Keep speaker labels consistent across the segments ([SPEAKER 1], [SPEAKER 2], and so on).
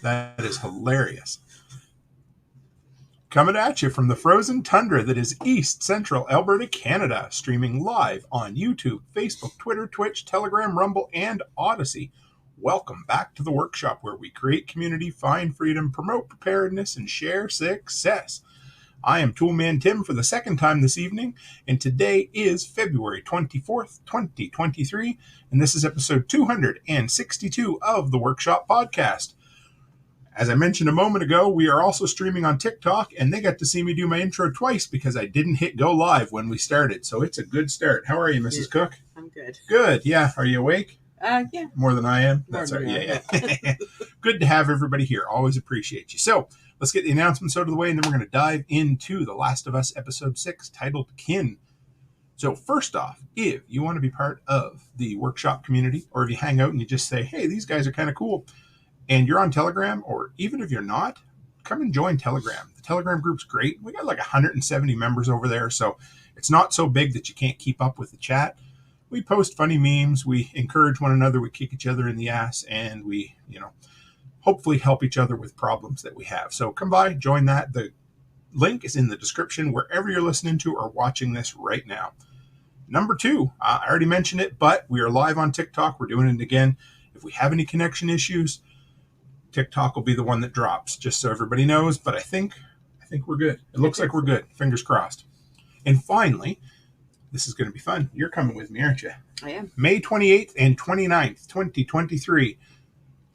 [SPEAKER 1] That is hilarious. Coming at you from the frozen tundra that is East Central Alberta, Canada, streaming live on YouTube, Facebook, Twitter, Twitch, Telegram, Rumble, and Odyssey. Welcome back to the workshop where we create community, find freedom, promote preparedness, and share success. I am Toolman Tim for the second time this evening, and today is February 24th, 2023, and this is episode 262 of the Workshop Podcast. As I mentioned a moment ago, we are also streaming on TikTok, and they got to see me do my intro twice because I didn't hit go live when we started, so it's a good start. How are you, Mrs. Cook?
[SPEAKER 2] I'm good.
[SPEAKER 1] Good, yeah. Are you awake?
[SPEAKER 2] Yeah.
[SPEAKER 1] More than I am? That's all right. Yeah. Good to have everybody here. Always appreciate you. So, let's get the announcements out of the way, and then we're going to dive into The Last of Us Episode 6, titled Kin. So, first off, if you want to be part of the workshop community, or if you hang out and you just say, hey, these guys are kind of cool, and you're on Telegram, or even if you're not, come and join Telegram. The Telegram group's great. We got like 170 members over there, so it's not so big that you can't keep up with the chat. We post funny memes, we encourage one another, we kick each other in the ass, and we, hopefully help each other with problems that we have. So come by, join that. The link is in the description wherever you're listening to or watching this right now. Number 2, I already mentioned it, but we are live on TikTok. We're doing it again. If we have any connection issues, TikTok will be the one that drops, just so everybody knows. But I think we're good. It looks like we're good. Fingers crossed. And finally, this is going to be fun. You're coming with me, aren't you?
[SPEAKER 2] I am.
[SPEAKER 1] May 28th and 29th, 2023.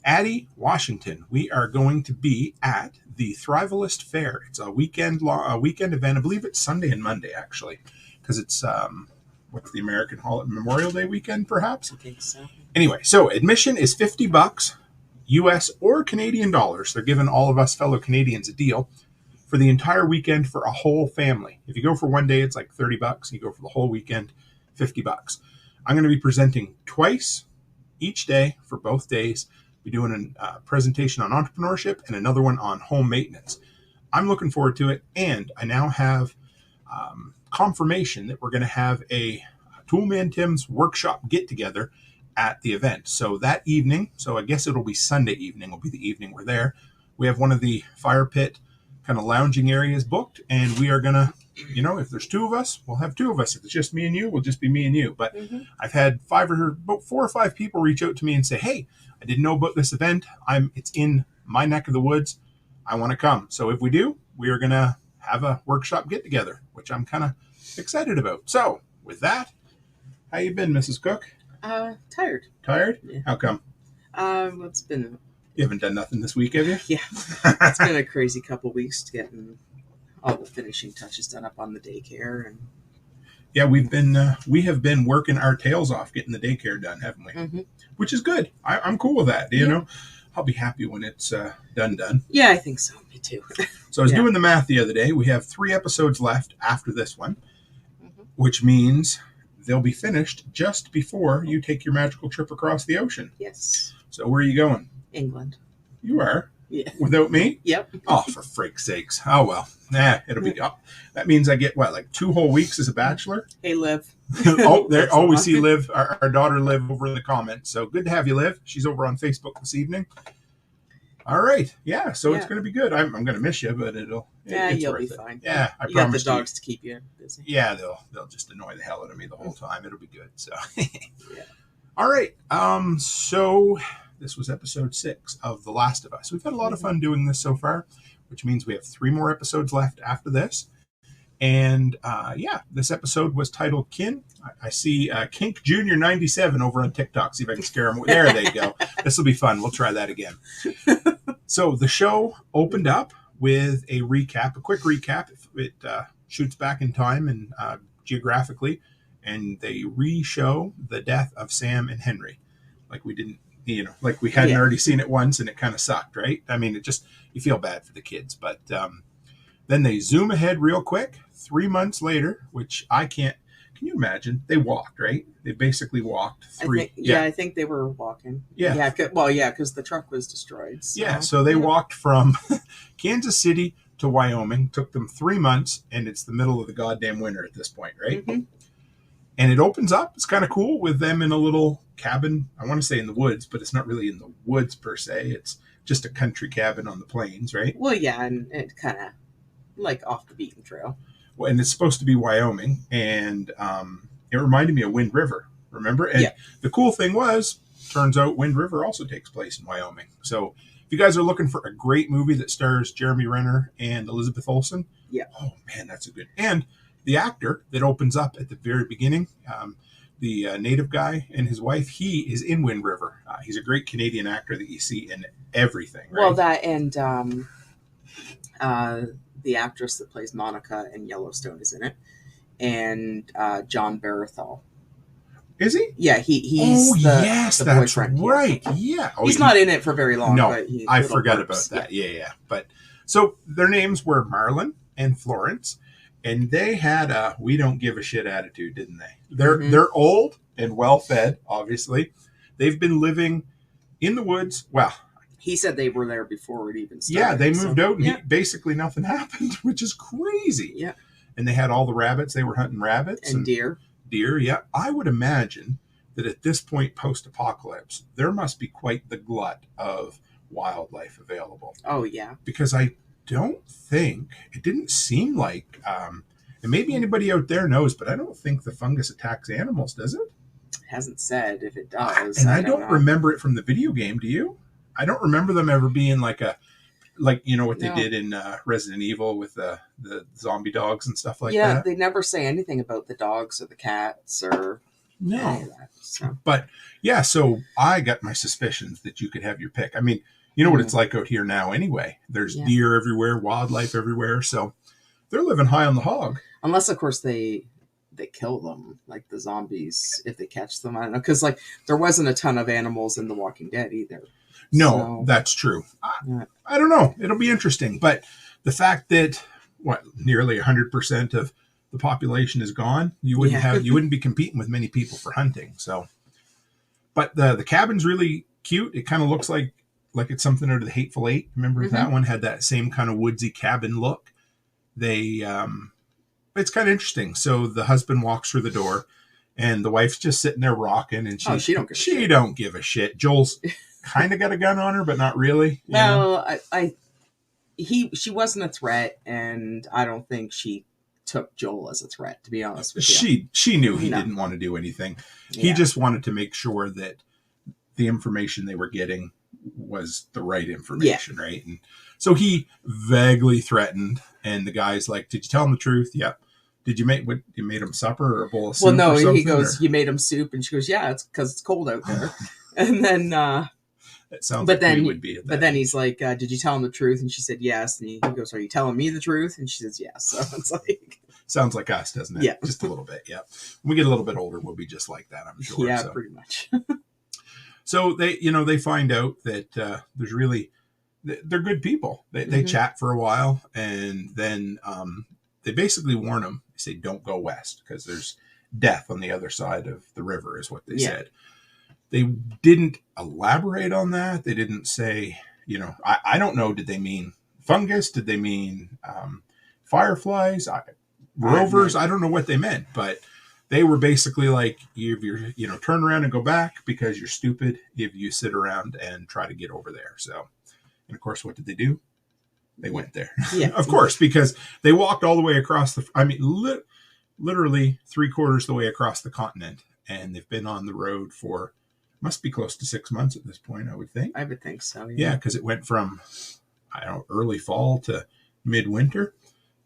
[SPEAKER 1] Addie, Washington. We are going to be at the Thrivalist Fair. It's a weekend event. I believe it's Sunday and Monday, actually, because it's what's the American holiday? Memorial Day weekend, perhaps?
[SPEAKER 2] I think so.
[SPEAKER 1] Anyway, so admission is $50. U.S. or Canadian dollars. They're giving all of us fellow Canadians a deal for the entire weekend for a whole family. If you go for one day, it's like $30. You go for the whole weekend, $50. I'm going to be presenting twice each day for both days. Be doing a presentation on entrepreneurship and another one on home maintenance. I'm looking forward to it, and I now have confirmation that we're going to have a Toolman Tim's workshop get-together at the event. So that evening, so I guess it'll be Sunday evening, will be the evening we're there. We have one of the fire pit kind of lounging areas booked, and we are going to, if there's 2 of us, we'll have 2 of us. If it's just me and you, we'll just be me and you. But I've had 4 or 5 people reach out to me and say, hey, I didn't know about this event. It's in my neck of the woods. I want to come. So if we do, we are going to have a workshop get together, which I'm kind of excited about. So with that, how you been, Mrs. Cook?
[SPEAKER 2] Tired.
[SPEAKER 1] Tired?
[SPEAKER 2] Yeah.
[SPEAKER 1] How come?
[SPEAKER 2] It's been...
[SPEAKER 1] You haven't done nothing this week, have you?
[SPEAKER 2] Yeah. It's been a crazy couple weeks getting all the finishing touches done up on the daycare. And
[SPEAKER 1] yeah, we have been working our tails off getting the daycare done, haven't we? Mm-hmm. Which is good. I'm cool with that. You know, I'll be happy when it's done.
[SPEAKER 2] Yeah, I think so. Me too.
[SPEAKER 1] So I was doing the math the other day. We have 3 episodes left after this one, which means they'll be finished just before you take your magical trip across the ocean.
[SPEAKER 2] Yes.
[SPEAKER 1] So where are you going?
[SPEAKER 2] England.
[SPEAKER 1] You are?
[SPEAKER 2] Yeah.
[SPEAKER 1] Without me?
[SPEAKER 2] Yep.
[SPEAKER 1] Oh, for freak's sakes. Oh, well. It'll be up. That means I get, like 2 whole weeks as a bachelor?
[SPEAKER 2] Hey, Liv.
[SPEAKER 1] We see Liv, our daughter Liv, over in the comments. So good to have you, Liv. She's over on Facebook this evening. All right. Yeah, so it's going to be good. I'm going to miss you, but
[SPEAKER 2] you'll be fine.
[SPEAKER 1] Yeah, I promise.
[SPEAKER 2] You got the dogs to keep you busy.
[SPEAKER 1] Yeah, they'll just annoy the hell out of me the whole time. It'll be good. So, All right. So this was episode 6 of The Last of Us. We've had a lot of fun doing this so far, which means we have 3 more episodes left after this. And this episode was titled Kin. I see Kink Junior 97 over on TikTok. See if I can scare him. There they go. This will be fun. We'll try that again. So the show opened up with a quick recap. It shoots back in time and geographically, and they re-show the death of Sam and Henry. Like we didn't, like we hadn't already seen it once, and it kind of sucked, right? I mean, you feel bad for the kids, but then they zoom ahead real quick, 3 months later, which I can't. Can you imagine? They walked, right? They basically walked 3.
[SPEAKER 2] I think they were walking.
[SPEAKER 1] Yeah.
[SPEAKER 2] Because the truck was destroyed. So.
[SPEAKER 1] Yeah, so they walked from Kansas City to Wyoming. Took them 3 months, and it's the middle of the goddamn winter at this point, right? Mm-hmm. And it opens up. It's kind of cool with them in a little cabin. I want to say in the woods, but it's not really in the woods per se. It's just a country cabin on the plains, right?
[SPEAKER 2] Well, yeah, and it kind of like off the beaten trail.
[SPEAKER 1] Well, and it's supposed to be Wyoming, and it reminded me of Wind River. Remember? And
[SPEAKER 2] Yeah.
[SPEAKER 1] the cool thing was, turns out Wind River also takes place in Wyoming. So if you guys are looking for a great movie that stars Jeremy Renner and Elizabeth Olsen,
[SPEAKER 2] Yeah.
[SPEAKER 1] oh man, that's a good. And the actor that opens up at the very beginning, the native guy and his wife, he is in Wind River. He's a great Canadian actor that you see in everything. Right?
[SPEAKER 2] Well, that and the actress that plays Monica in Yellowstone is in it, and John Barathol.
[SPEAKER 1] Is he?
[SPEAKER 2] Yeah, he's
[SPEAKER 1] yes,
[SPEAKER 2] the
[SPEAKER 1] that's
[SPEAKER 2] boyfriend.
[SPEAKER 1] right. Yeah. Oh,
[SPEAKER 2] he's not in it for very long.
[SPEAKER 1] No,
[SPEAKER 2] but
[SPEAKER 1] I forgot about that. Yeah. But so their names were Marlon and Florence, and they had a "we don't give a shit" attitude, didn't they? They're old and well fed. Obviously, they've been living in the woods. Well,
[SPEAKER 2] he said they were there before it even started.
[SPEAKER 1] Yeah, they moved out, and basically nothing happened, which is crazy.
[SPEAKER 2] Yeah,
[SPEAKER 1] and they had all the rabbits. They were hunting rabbits
[SPEAKER 2] and deer.
[SPEAKER 1] Deer, yeah. I would imagine that at this point, post-apocalypse, there must be quite the glut of wildlife available.
[SPEAKER 2] Oh, yeah.
[SPEAKER 1] Because I don't think, it didn't seem like, and maybe anybody out there knows, but I don't think the fungus attacks animals, does it?
[SPEAKER 2] It hasn't said if it does.
[SPEAKER 1] And I don't remember it from the video game, do you? I don't remember them ever being like you know what they did in Resident Evil with the zombie dogs and stuff like that.
[SPEAKER 2] Yeah, they never say anything about the dogs or the cats or any of that. So.
[SPEAKER 1] But yeah, so I got my suspicions that you could have your pick. I mean, you know what it's like out here now anyway. There's deer everywhere, wildlife everywhere. So they're living high on the hog.
[SPEAKER 2] Unless, of course, they kill them, like the zombies, if they catch them. I don't know. Because like there wasn't a ton of animals in The Walking Dead either.
[SPEAKER 1] No, that's true. I don't know. It'll be interesting. But the fact that nearly 100% of the population is gone, you wouldn't be competing with many people for hunting. So, but the cabin's really cute. It kind of looks like it's something out of the Hateful Eight. Remember that one had that same kind of woodsy cabin look. It's kind of interesting. So the husband walks through the door, and the wife's just sitting there rocking, and she don't give a shit. Joel's kind of got a gun on her, but not really.
[SPEAKER 2] Well, she wasn't a threat, and I don't think she took Joel as a threat, to be honest with you.
[SPEAKER 1] She knew he didn't want to do anything. He just wanted to make sure that the information they were getting was the right information, right? And so he vaguely threatened, and the guy's like, "Did you tell him the truth?" "Yep." "Did you made him supper or a bowl of soup?"
[SPEAKER 2] Well, no, he goes, "You made him soup," and she goes, "Yeah, it's because it's cold out there." And then
[SPEAKER 1] it sounds like we would be at that.
[SPEAKER 2] But then he's like, "Did you tell him the truth?" And she said, "Yes." And he goes, "Are you telling me the truth?" And she says, "Yes." So it's like,
[SPEAKER 1] sounds like us, doesn't it?
[SPEAKER 2] Yeah,
[SPEAKER 1] just a little bit. Yeah, when we get a little bit older, we'll be just like that, I'm sure.
[SPEAKER 2] Yeah, pretty much.
[SPEAKER 1] So they find out that there's really, they're good people. They chat for a while, and then they basically warn them. They say, "Don't go west because there's death on the other side of the river," is what they said. They didn't elaborate on that. They didn't say, I don't know. Did they mean fungus? Did they mean fireflies? Rovers? I don't know what they meant, but they were basically like, you're turn around and go back because you're stupid if you sit around and try to get over there. So, and of course, what did they do? They went there. Yeah, of course, because they walked all the way across literally 3/4 the way across the continent, and they've been on the road for must be close to 6 months at this point, I would think.
[SPEAKER 2] I would think so.
[SPEAKER 1] Yeah, because it went from early fall to midwinter,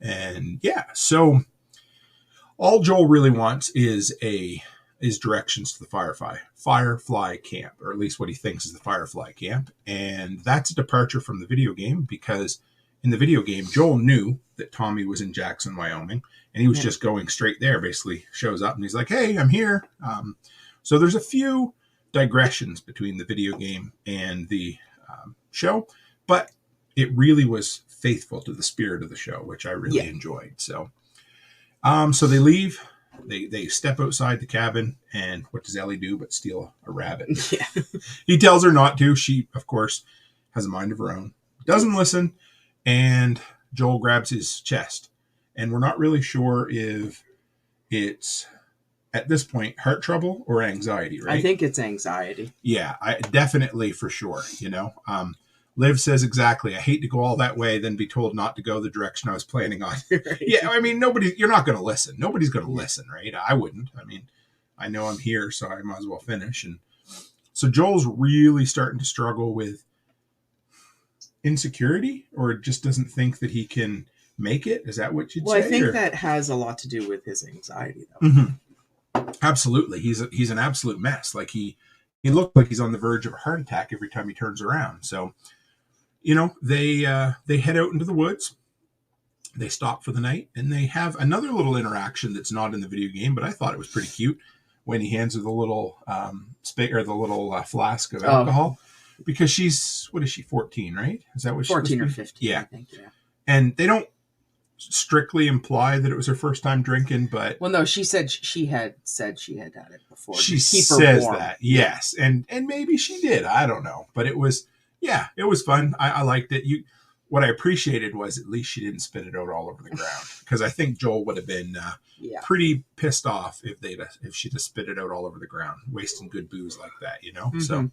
[SPEAKER 1] and so all Joel really wants is directions to the Firefly camp, or at least what he thinks is the Firefly camp, and that's a departure from the video game because in the video game Joel knew that Tommy was in Jackson, Wyoming, and he was just going straight there. Basically, shows up and he's like, "Hey, I'm here." So there's a few digressions between the video game and the show, but it really was faithful to the spirit of the show, which I really enjoyed. So they leave, they step outside the cabin, and what does Ellie do but steal a rabbit? Yeah. He tells her not to. She, of course, has a mind of her own, doesn't listen, and Joel grabs his chest, and we're not really sure if it's, at this point, heart trouble or anxiety, right?
[SPEAKER 2] I think it's anxiety.
[SPEAKER 1] Yeah, definitely for sure. Liv says exactly, I hate to go all that way, then be told not to go the direction I was planning on.
[SPEAKER 2] Right.
[SPEAKER 1] Yeah, I mean, you're not going to listen. Nobody's going to listen, right? I wouldn't. I mean, I know I'm here, so I might as well finish. And so Joel's really starting to struggle with insecurity, or just doesn't think that he can make it. Is that what you'd say?
[SPEAKER 2] Well, I think that has a lot to do with his anxiety, though.
[SPEAKER 1] Mm-hmm. Absolutely. He's an absolute mess. Like he looks like he's on the verge of a heart attack every time he turns around. So, they head out into the woods. They stop for the night, and they have another little interaction that's not in the video game, but I thought it was pretty cute when he hands her the little flask of alcohol, because she's, what is she, 14, right? Is that what
[SPEAKER 2] 14 or 15?
[SPEAKER 1] Yeah.
[SPEAKER 2] I think, yeah.
[SPEAKER 1] And they don't strictly imply that it was her first time drinking, but
[SPEAKER 2] well, no, she said she had had it before.
[SPEAKER 1] She says that, yes, and maybe she did. I don't know, but it was fun. I liked it. What I appreciated was at least she didn't spit it out all over the ground, because I think Joel would have been pretty pissed off if she'd have spit it out all over the ground, wasting good booze like that, Mm-hmm. So.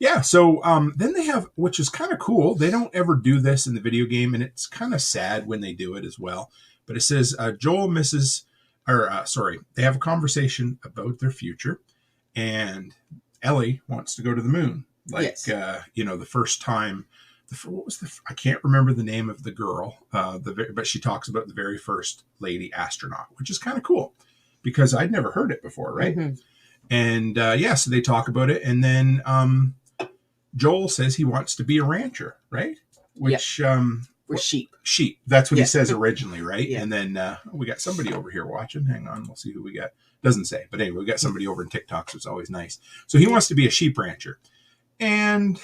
[SPEAKER 1] Yeah, so then they have, which is kind of cool. They don't ever do this in the video game, and it's kind of sad when they do it as well. But it says Joel they have a conversation about their future, and Ellie wants to go to the moon. Like, yes. The first time, I can't remember the name of the girl, but she talks about the very first lady astronaut, which is kind of cool, because I'd never heard it before, right? Mm-hmm. And so they talk about it, and then Joel says he wants to be a rancher, right? Which
[SPEAKER 2] with sheep.
[SPEAKER 1] Sheep. That's what he says originally, right? Yeah. And then we got somebody over here watching. Hang on, we'll see who we got. Doesn't say, but anyway, we got somebody over in TikTok, so it's always nice. So he wants to be a sheep rancher, and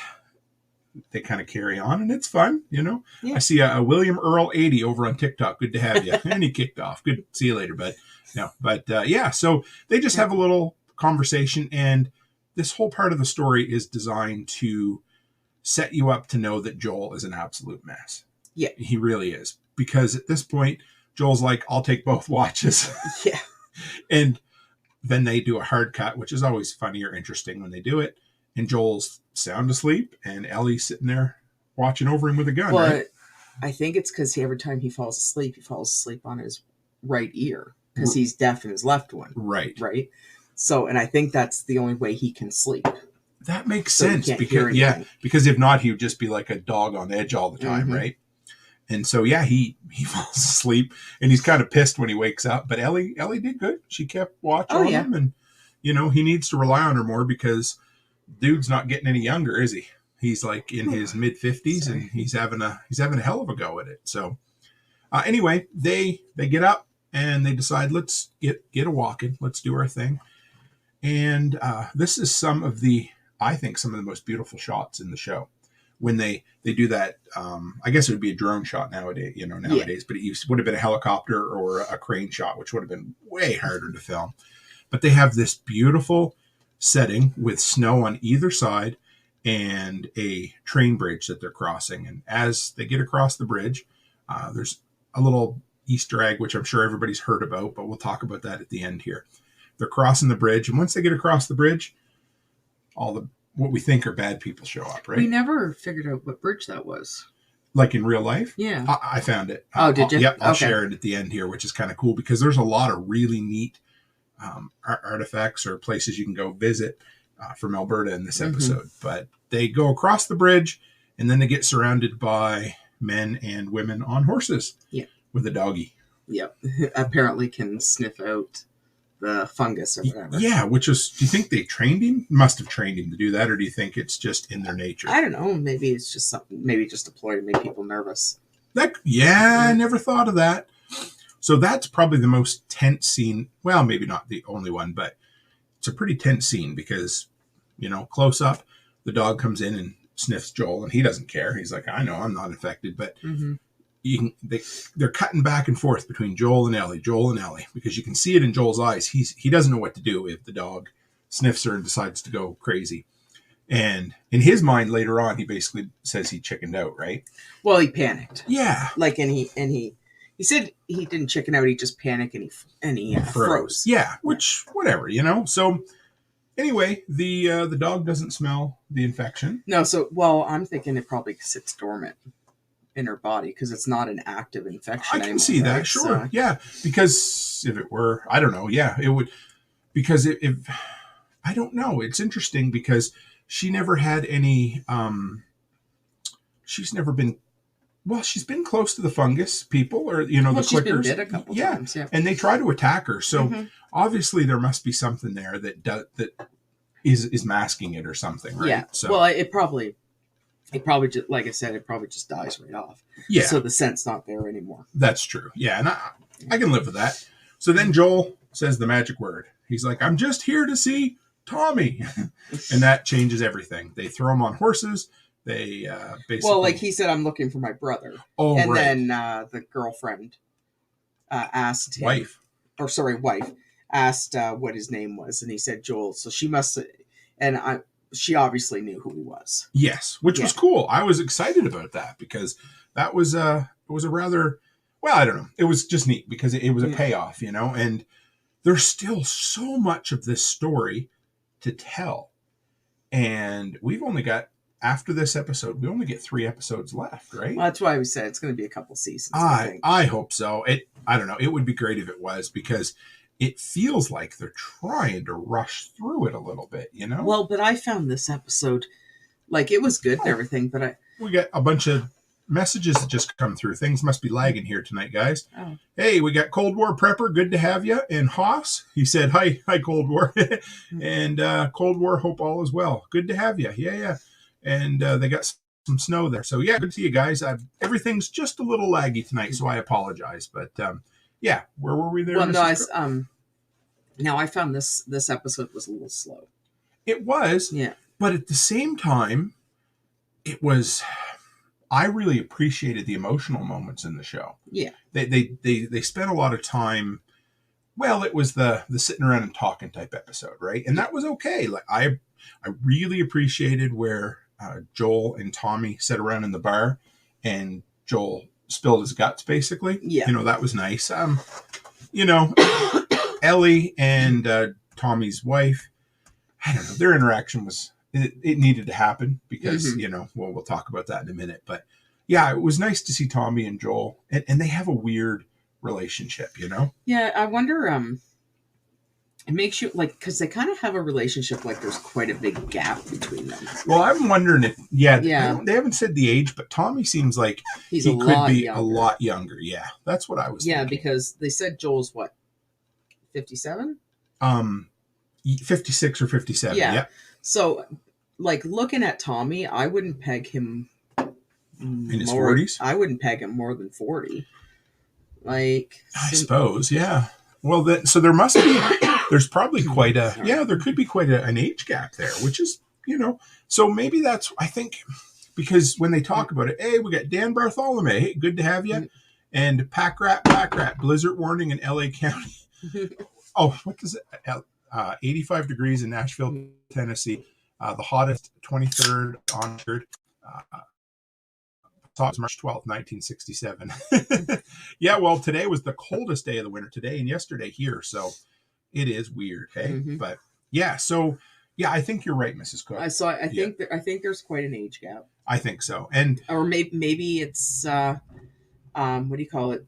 [SPEAKER 1] they kind of carry on, and it's fun, Yeah. I see a William Earl 80 over on TikTok. Good to have you. And he kicked off. Good. See you later, bud. No, but so they just have a little conversation, and this whole part of the story is designed to set you up to know that Joel is an absolute mess.
[SPEAKER 2] Yeah.
[SPEAKER 1] He really is. Because at this point, Joel's like, I'll take both watches.
[SPEAKER 2] Yeah.
[SPEAKER 1] And then they do a hard cut, which is always funny or interesting when they do it. And Joel's sound asleep, and Ellie's sitting there watching over him with a gun.
[SPEAKER 2] But
[SPEAKER 1] right?
[SPEAKER 2] I think it's because every time he falls asleep on his right ear, because he's deaf in his left one.
[SPEAKER 1] Right.
[SPEAKER 2] Right. So, and I think that's the only way he can sleep.
[SPEAKER 1] That makes sense, because if not, he would just be like a dog on edge all the time, mm-hmm. right? And so, he falls asleep, and he's kind of pissed when he wakes up. But Ellie did good. She kept watch on him, and he needs to rely on her more, because dude's not getting any younger, is he? He's like in his mid 50s, and he's having a hell of a go at it. So, anyway, they get up and they decide, let's get a walking, let's do our thing. And this is some of the most beautiful shots in the show, when they do that. I guess it would be a drone shot nowadays, but it would have been a helicopter or a crane shot, which would have been way harder to film. But they have this beautiful setting with snow on either side and a train bridge that they're crossing. And as they get across the bridge, there's a little Easter egg, which I'm sure everybody's heard about, but we'll talk about that at the end here. They're crossing the bridge, and once they get across the bridge, what we think are bad people show up, right?
[SPEAKER 2] We never figured out what bridge that was.
[SPEAKER 1] Like in real life?
[SPEAKER 2] Yeah.
[SPEAKER 1] I found it.
[SPEAKER 2] Oh, did you?
[SPEAKER 1] Yep, I'll share it at the end here, which is kind of cool, because there's a lot of really neat artifacts or places you can go visit from Alberta in this episode. Mm-hmm. But they go across the bridge, and then they get surrounded by men and women on horses.
[SPEAKER 2] Yeah.
[SPEAKER 1] With a doggy.
[SPEAKER 2] Yep. Apparently can sniff out the fungus or whatever.
[SPEAKER 1] Yeah, do you think they trained him? Must have trained him to do that, or do you think it's just in their nature?
[SPEAKER 2] I don't know. Maybe it's just something, maybe just a ploy to make people nervous.
[SPEAKER 1] I never thought of that. So that's probably the most tense scene. Well, maybe not the only one, but it's a pretty tense scene because, close up, the dog comes in and sniffs Joel, and he doesn't care. He's like, I know I'm not infected, but mm-hmm. They're cutting back and forth between Joel and Ellie, because you can see it in Joel's eyes. He doesn't know what to do if the dog sniffs her and decides to go crazy. And in his mind later on, he basically says he chickened out, right?
[SPEAKER 2] Well, he panicked.
[SPEAKER 1] Yeah.
[SPEAKER 2] Like, and he said he didn't chicken out. He just panicked and he froze.
[SPEAKER 1] Yeah. Which, whatever, So Anyway, the dog doesn't smell the infection.
[SPEAKER 2] No, so I'm thinking it probably sits dormant in her body because it's not an active infection.
[SPEAKER 1] I can see that,
[SPEAKER 2] right?
[SPEAKER 1] sure,
[SPEAKER 2] So,
[SPEAKER 1] yeah. Because if it were, I don't know, yeah, it would. Because if I don't know, it's interesting because she never had any. She's never been. Well, she's been close to the fungus people, or the
[SPEAKER 2] she's been
[SPEAKER 1] clickers.
[SPEAKER 2] bit a couple times, yeah.
[SPEAKER 1] And they try to attack her. So obviously there must be something there that is masking it or something, right?
[SPEAKER 2] Yeah.
[SPEAKER 1] So
[SPEAKER 2] well, it probably just, like I said, it probably just dies right off.
[SPEAKER 1] Yeah.
[SPEAKER 2] So the scent's not there anymore.
[SPEAKER 1] That's true. Yeah, and I can live with that. So then Joel says the magic word. He's like, "I'm just here to see Tommy," and that changes everything. They throw him on horses. They basically.
[SPEAKER 2] Like he said, I'm looking for my brother.
[SPEAKER 1] Oh,
[SPEAKER 2] and
[SPEAKER 1] right.
[SPEAKER 2] then the girlfriend asked him, wife asked what his name was, and he said Joel. So she must, and she obviously knew who he was.
[SPEAKER 1] Yes, which was cool. I was excited about that because that was it was a rather, well, I don't know. It was just neat because it was a payoff, and there's still so much of this story to tell. And we've only got, after this episode, we only get 3 episodes left, right?
[SPEAKER 2] Well, that's why we said it's going to be a couple seasons.
[SPEAKER 1] I hope so. I don't know. It would be great if it was, because it feels like they're trying to rush through it a little bit,
[SPEAKER 2] Well, but I found this episode, like, it was good and everything, but
[SPEAKER 1] we got a bunch of messages that just come through. Things must be lagging here tonight, guys.
[SPEAKER 2] Oh.
[SPEAKER 1] Hey, we got Cold War Prepper. Good to have you. And Haas, he said, hi, Cold War. And Cold War, hope all is well. Good to have you. Yeah. And they got some snow there. So, yeah, good to see you guys. Everything's just a little laggy tonight, so I apologize. But, yeah, where were we there?
[SPEAKER 2] Well, no, now I found this episode was a little slow.
[SPEAKER 1] It was.
[SPEAKER 2] Yeah.
[SPEAKER 1] But at the same time, it was... I really appreciated the emotional moments in the show.
[SPEAKER 2] Yeah.
[SPEAKER 1] They spent a lot of time... Well, it was the sitting around and talking type episode, right? And that was okay. Like I really appreciated where Joel and Tommy sat around in the bar and Joel spilled his guts, basically.
[SPEAKER 2] Yeah.
[SPEAKER 1] That was nice. Ellie and Tommy's wife, I don't know, their interaction was, it needed to happen because, we'll talk about that in a minute. But yeah, it was nice to see Tommy and Joel, and they have a weird relationship,
[SPEAKER 2] Yeah, I wonder, it makes you, like, because they kind of have a relationship like there's quite a big gap between them.
[SPEAKER 1] Well, I'm wondering if, they haven't said the age, but Tommy seems like he could be a lot younger. Yeah, that's what I was thinking.
[SPEAKER 2] Because they said Joel's what, 57?
[SPEAKER 1] 56 or 57, yeah.
[SPEAKER 2] So, like, looking at Tommy, I wouldn't peg him
[SPEAKER 1] in his 40s?
[SPEAKER 2] I wouldn't peg him more than 40. Like,
[SPEAKER 1] I suppose, yeah. Well, so there must be, there's probably quite a, there could be quite an age gap there, which is, so maybe that's, I think, because when they talk about it, hey, we got Dan Bartholomew, hey, good to have you, and Pack Rat, blizzard warning in LA County. Oh, what does it, 85 degrees in Nashville, Tennessee, the hottest 23rd on record. Thought March 12th, 1967. Yeah, well, today was the coldest day of the winter, today and yesterday here, so it is weird, hey? But yeah, so yeah, I think you're right, Mrs. Cook.
[SPEAKER 2] I think there's quite an age gap.
[SPEAKER 1] I think so, and
[SPEAKER 2] or maybe it's what do you call it?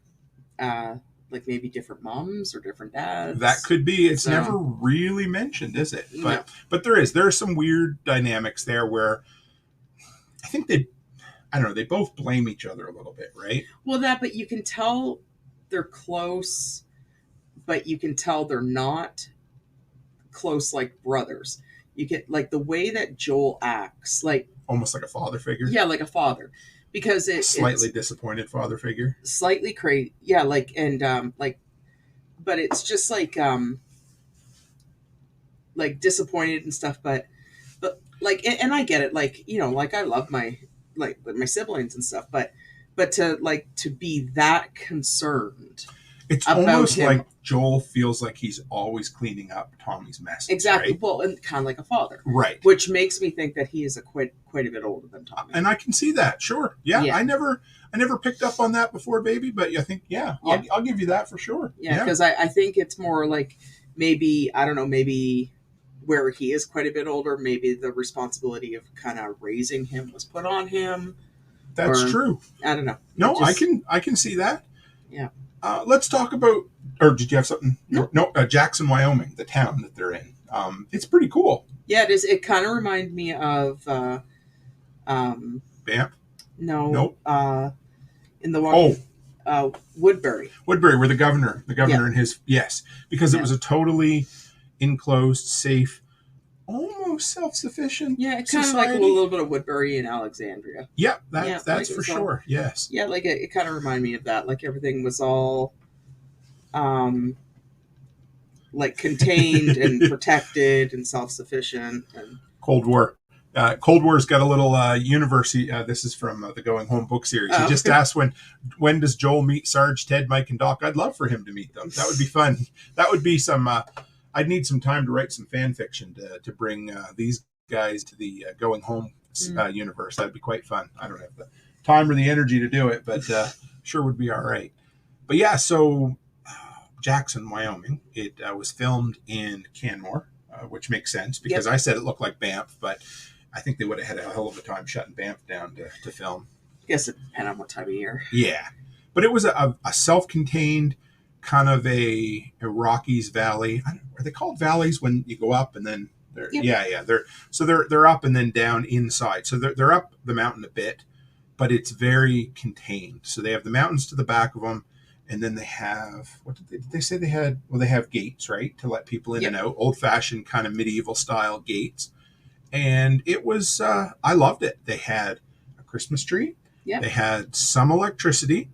[SPEAKER 2] Like maybe different moms or different dads.
[SPEAKER 1] That could be. It's never really mentioned, is it? But there are some weird dynamics there where I think I don't know, they both blame each other a little bit, right?
[SPEAKER 2] Well, but you can tell they're close, but you can tell they're not close like brothers. You get, like, the way that Joel acts, like...
[SPEAKER 1] Almost like a father figure?
[SPEAKER 2] Yeah, like a father. Because it's...
[SPEAKER 1] Slightly disappointed father figure?
[SPEAKER 2] Slightly crazy. Yeah, like, and, but it's just like disappointed and stuff, but, like, and I get it, like, like, I love my siblings and stuff, but to be that concerned,
[SPEAKER 1] it's almost like Joel feels like he's always cleaning up Tommy's mess.
[SPEAKER 2] Exactly.
[SPEAKER 1] Right?
[SPEAKER 2] Well, and kind of like a father,
[SPEAKER 1] right?
[SPEAKER 2] Which makes me think that he is quite a bit older than Tommy,
[SPEAKER 1] and I can see that. Sure, yeah. I never picked up on that before, baby, but I think I'll give you that for sure.
[SPEAKER 2] Yeah, because I think it's more like maybe, I don't know, maybe where he is quite a bit older, maybe the responsibility of kind of raising him was put on him.
[SPEAKER 1] That's true.
[SPEAKER 2] I don't know.
[SPEAKER 1] No, I can see that.
[SPEAKER 2] Yeah.
[SPEAKER 1] Let's talk about, or did you have something?
[SPEAKER 2] No.
[SPEAKER 1] Jackson, Wyoming, the town that they're in. It's pretty cool.
[SPEAKER 2] Yeah, it is. It kind of reminded me of
[SPEAKER 1] Banff?
[SPEAKER 2] No.
[SPEAKER 1] Nope.
[SPEAKER 2] In the one. Woodbury.
[SPEAKER 1] Woodbury, where the governor and his, yes, because it was a totally enclosed, safe, almost self-sufficient.
[SPEAKER 2] Yeah, it's kind of like a little bit of Woodbury and Alexandria.
[SPEAKER 1] Yeah, that's for sure. Yes.
[SPEAKER 2] Yeah, like it kind of reminded me of that. Like everything was all, like contained and protected and self-sufficient. And
[SPEAKER 1] Cold War. Cold War's got a little university. This is from the Going Home book series. He just asked when does Joel meet Sarge, Ted, Mike, and Doc? I'd love for him to meet them. That would be fun. That would be some. I'd need some time to write some fan fiction to bring these guys to the Going Home universe. That'd be quite fun. I don't have the time or the energy to do it, but sure would be all right. But yeah, so Jackson, Wyoming. It was filmed in Canmore, which makes sense because I said it looked like Banff, but I think they would have had a hell of a time shutting Banff down to film.
[SPEAKER 2] I guess it depends on what time of year.
[SPEAKER 1] Yeah. But it was a self-contained kind of a Rockies Valley. Are they called valleys when you go up and then they're they're up and then down inside. So they're up the mountain a bit, but it's very contained. So they have the mountains to the back of them, and then they have, what did they say they had? Well, they have gates, right, to let people in and out, old-fashioned kind of medieval style gates. And it was, I loved it. They had a Christmas tree. Yep. They had some electricity.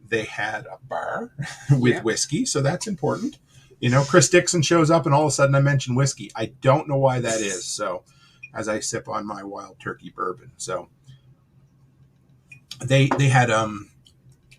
[SPEAKER 1] They had a bar with whiskey. So that's important. You know, Chris Dixon shows up and all of a sudden I mention whiskey. I don't know why that is. So as I sip on my wild turkey bourbon. So they had,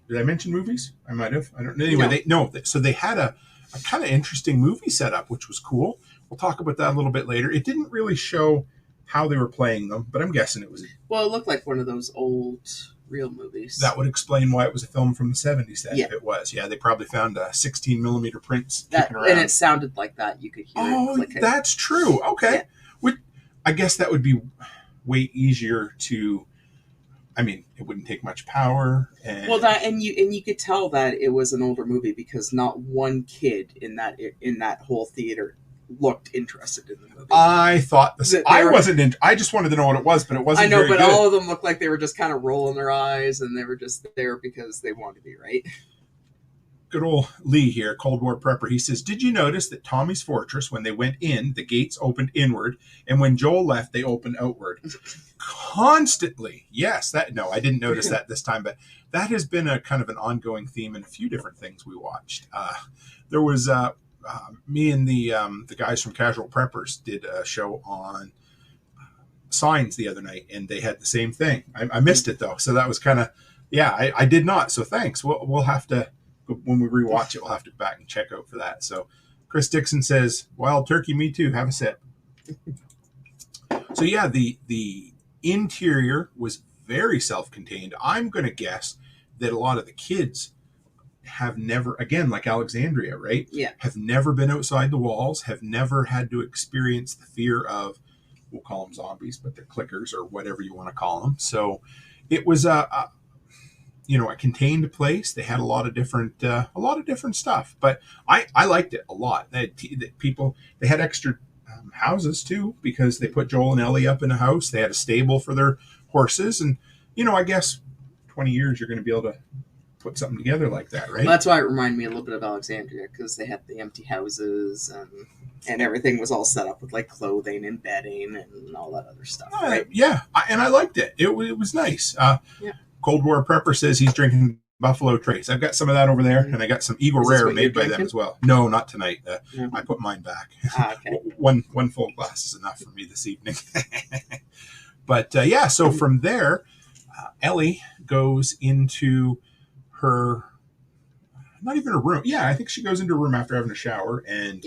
[SPEAKER 1] did I mention movies? I might have. I don't know. Anyway, so they had a kind of interesting movie setup, which was cool. We'll talk about that a little bit later. It didn't really show how they were playing them, but I'm guessing it was.
[SPEAKER 2] Well, it looked like one of those old real movies.
[SPEAKER 1] That would explain why it was a film from the 70s then, if it was. Yeah, they probably found a 16 millimeter prints kicking around.
[SPEAKER 2] And it sounded like that. You could hear it clicking.
[SPEAKER 1] That's true. Okay. Yeah. I guess that would be way easier to, I mean, it wouldn't take much power.
[SPEAKER 2] And you could tell that it was an older movie because not one kid in that whole theater looked interested in the movie.
[SPEAKER 1] I thought I just wanted to know what it was, but it wasn't.
[SPEAKER 2] I know, but
[SPEAKER 1] good.
[SPEAKER 2] all of them looked like they were just kind of rolling their eyes, and they were just there because they wanted to be, right?
[SPEAKER 1] Good old Lee here, Cold War prepper. He says, "Did you notice that Tommy's Fortress, when they went in, the gates opened inward, and when Joel left, they opened outward constantly?" Yes, I didn't notice that this time, but that has been a kind of an ongoing theme in a few different things we watched. There was. Me and the guys from Casual Preppers did a show on signs the other night, and they had the same thing. I missed it though, so that was kind of I did not. So thanks. We'll have to, when we rewatch it, we'll have to go back and check out for that. So Chris Dixon says, "Wild turkey, me too. Have a sip." So yeah, the interior was very self-contained. I'm going to guess that a lot of the kids have never, again, like Alexandria, right?
[SPEAKER 2] Yeah.
[SPEAKER 1] Have never been outside the walls, have never had to experience the fear of, we'll call them zombies, but they're clickers or whatever you want to call them. So it was a contained place. They had a lot of different stuff, but I liked it a lot. They had extra houses too, because they put Joel and Ellie up in a house. They had a stable for their horses, and I guess 20 years you're going to be able to put something together like that, right?
[SPEAKER 2] Well, that's why it reminded me a little bit of Alexandria, because they had the empty houses and everything was all set up with like clothing and bedding and all that other stuff. Right?
[SPEAKER 1] Yeah, and I liked it. It was nice. Cold War Prepper says he's drinking Buffalo Trace. I've got some of that over there, and I got some Eagle Rare made by them as well. No, not tonight. I put mine back.
[SPEAKER 2] Okay.
[SPEAKER 1] One full glass is enough for me this evening. But so from there, Ellie goes into her, not even a room. Yeah, I think she goes into a room after having a shower, and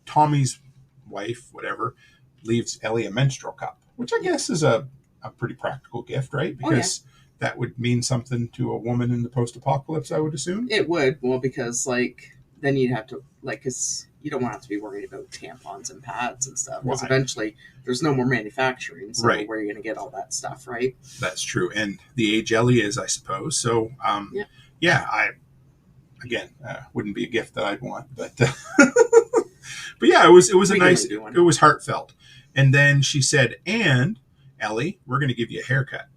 [SPEAKER 1] Tommy's wife, whatever, leaves Ellie a menstrual cup, which I guess is a pretty practical gift, right? Because that would mean something to a woman in the post-apocalypse, I would assume.
[SPEAKER 2] It would. Well, because then you'd have to, because you don't want to have to be worried about tampons and pads and stuff. Because
[SPEAKER 1] Right.
[SPEAKER 2] eventually there's no more manufacturing. So
[SPEAKER 1] Right.
[SPEAKER 2] where are you going to get all that stuff, right?
[SPEAKER 1] That's true. And the age Ellie is, I suppose. So, again, wouldn't be a gift that I'd want, but but yeah, it was a nice, it was heartfelt. And then she said, and Ellie, we're going to give you a haircut,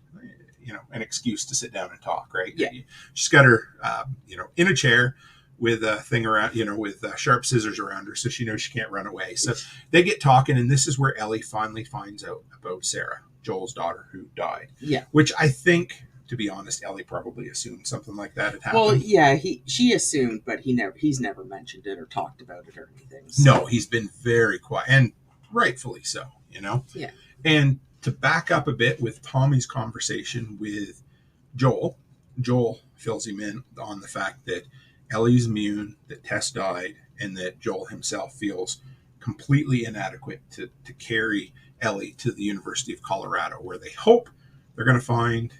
[SPEAKER 1] an excuse to sit down and talk, right?
[SPEAKER 2] Yeah.
[SPEAKER 1] She's got her, in a chair with a thing around, with sharp scissors around her, so she knows she can't run away. So they get talking, and this is where Ellie finally finds out about Sarah, Joel's daughter, who died.
[SPEAKER 2] Yeah.
[SPEAKER 1] Which I think, to be honest, Ellie probably assumed something like that had happened.
[SPEAKER 2] Well, yeah, she assumed, but he's never mentioned it or talked about it or anything. So.
[SPEAKER 1] No, he's been very quiet, and rightfully so,
[SPEAKER 2] Yeah.
[SPEAKER 1] And to back up a bit with Tommy's conversation with Joel fills him in on the fact that Ellie's immune, that Tess died, and that Joel himself feels completely inadequate to carry Ellie to the University of Colorado, where they hope they're going to find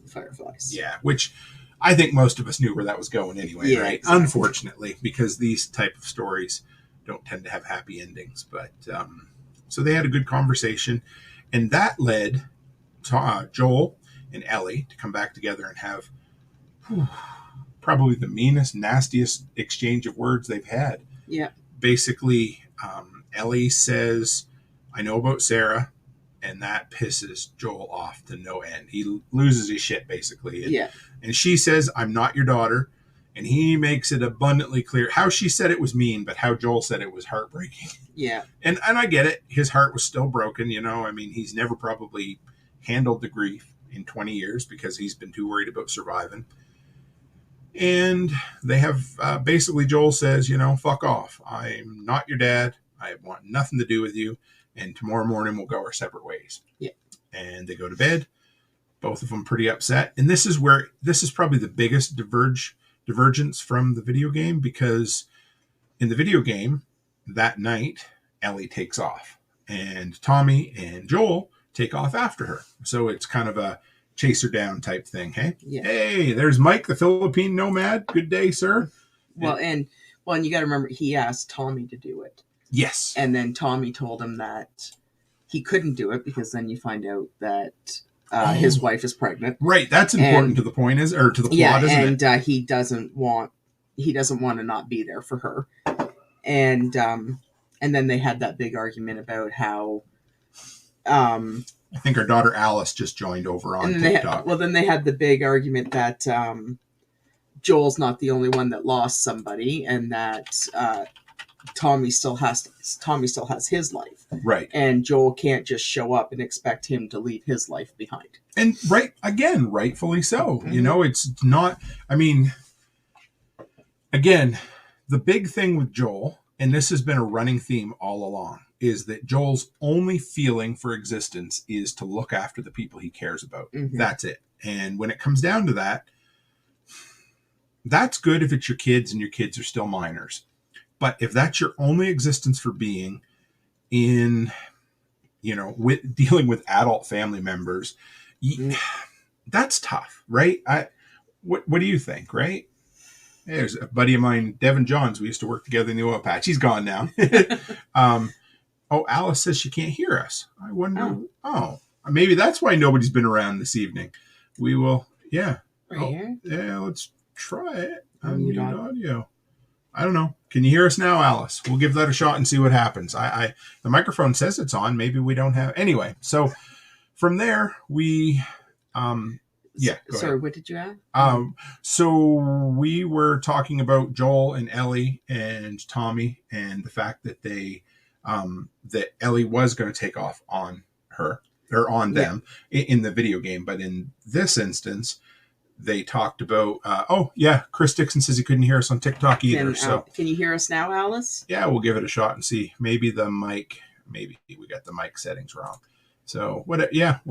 [SPEAKER 2] fireflies.
[SPEAKER 1] Yeah, which I think most of us knew where that was going anyway, right? Exactly. Unfortunately, because these type of stories don't tend to have happy endings. But so they had a good conversation, and that led to Joel and Ellie to come back together and have probably the meanest, nastiest exchange of words they've had.
[SPEAKER 2] Yeah.
[SPEAKER 1] Basically, Ellie says, I know about Sarah, and that pisses Joel off to no end. He loses his shit, basically. And she says, I'm not your daughter. And he makes it abundantly clear how she said it was mean, but how Joel said it was heartbreaking.
[SPEAKER 2] Yeah.
[SPEAKER 1] And I get it. His heart was still broken, I mean, he's never probably handled the grief in 20 years because he's been too worried about surviving. And they have, basically Joel says, fuck off. I'm not your dad. I want nothing to do with you. And tomorrow morning we'll go our separate ways.
[SPEAKER 2] Yeah.
[SPEAKER 1] And they go to bed. Both of them pretty upset. And this is probably the biggest divergence from the video game, because in the video game that night, Ellie takes off and Tommy and Joel take off after her. So it's kind of a chase her down type thing. Hey,
[SPEAKER 2] yeah.
[SPEAKER 1] Hey, there's Mike, the Philippine nomad. Good day, sir.
[SPEAKER 2] Well, and you got to remember, he asked Tommy to do it.
[SPEAKER 1] Yes.
[SPEAKER 2] And then Tommy told him that he couldn't do it because then you find out that his wife is pregnant.
[SPEAKER 1] Right. That's important to the point, to the plot, isn't it?
[SPEAKER 2] And he doesn't want to not be there for her. And then they had that big argument about how
[SPEAKER 1] I think our daughter Alice just joined over on TikTok.
[SPEAKER 2] Then they had the big argument that Joel's not the only one that lost somebody, and that Tommy still has his life.
[SPEAKER 1] Right.
[SPEAKER 2] And Joel can't just show up and expect him to leave his life behind.
[SPEAKER 1] And rightfully so. Mm-hmm. It's not, again, the big thing with Joel, and this has been a running theme all along, is that Joel's only feeling for existence is to look after the people he cares about. Mm-hmm. That's it. And when it comes down to that, that's good if it's your kids and your kids are still minors. But if that's your only existence for being in, with dealing with adult family members, that's tough, right? What do you think, right? There's a buddy of mine, Devin Johns. We used to work together in the oil patch. He's gone now. Alice says she can't hear us. I wonder. Oh, maybe that's why nobody's been around this evening. We will. Yeah.
[SPEAKER 2] Right.
[SPEAKER 1] Yeah. Let's try it. Unmute audio. I don't know. Can you hear us now, Alice? We'll give that a shot and see what happens. The microphone says it's on. Maybe we don't have. Anyway, so from there we.
[SPEAKER 2] Sorry, what did you add?
[SPEAKER 1] So we were talking about Joel and Ellie and Tommy and the fact that they, that Ellie was going to take off on her or on them in the video game. But in this instance, they talked about, Chris Dixon says he couldn't hear us on TikTok either.
[SPEAKER 2] Can you hear us now, Alice?
[SPEAKER 1] Yeah, we'll give it a shot and see. Maybe we got the mic settings wrong. So we'll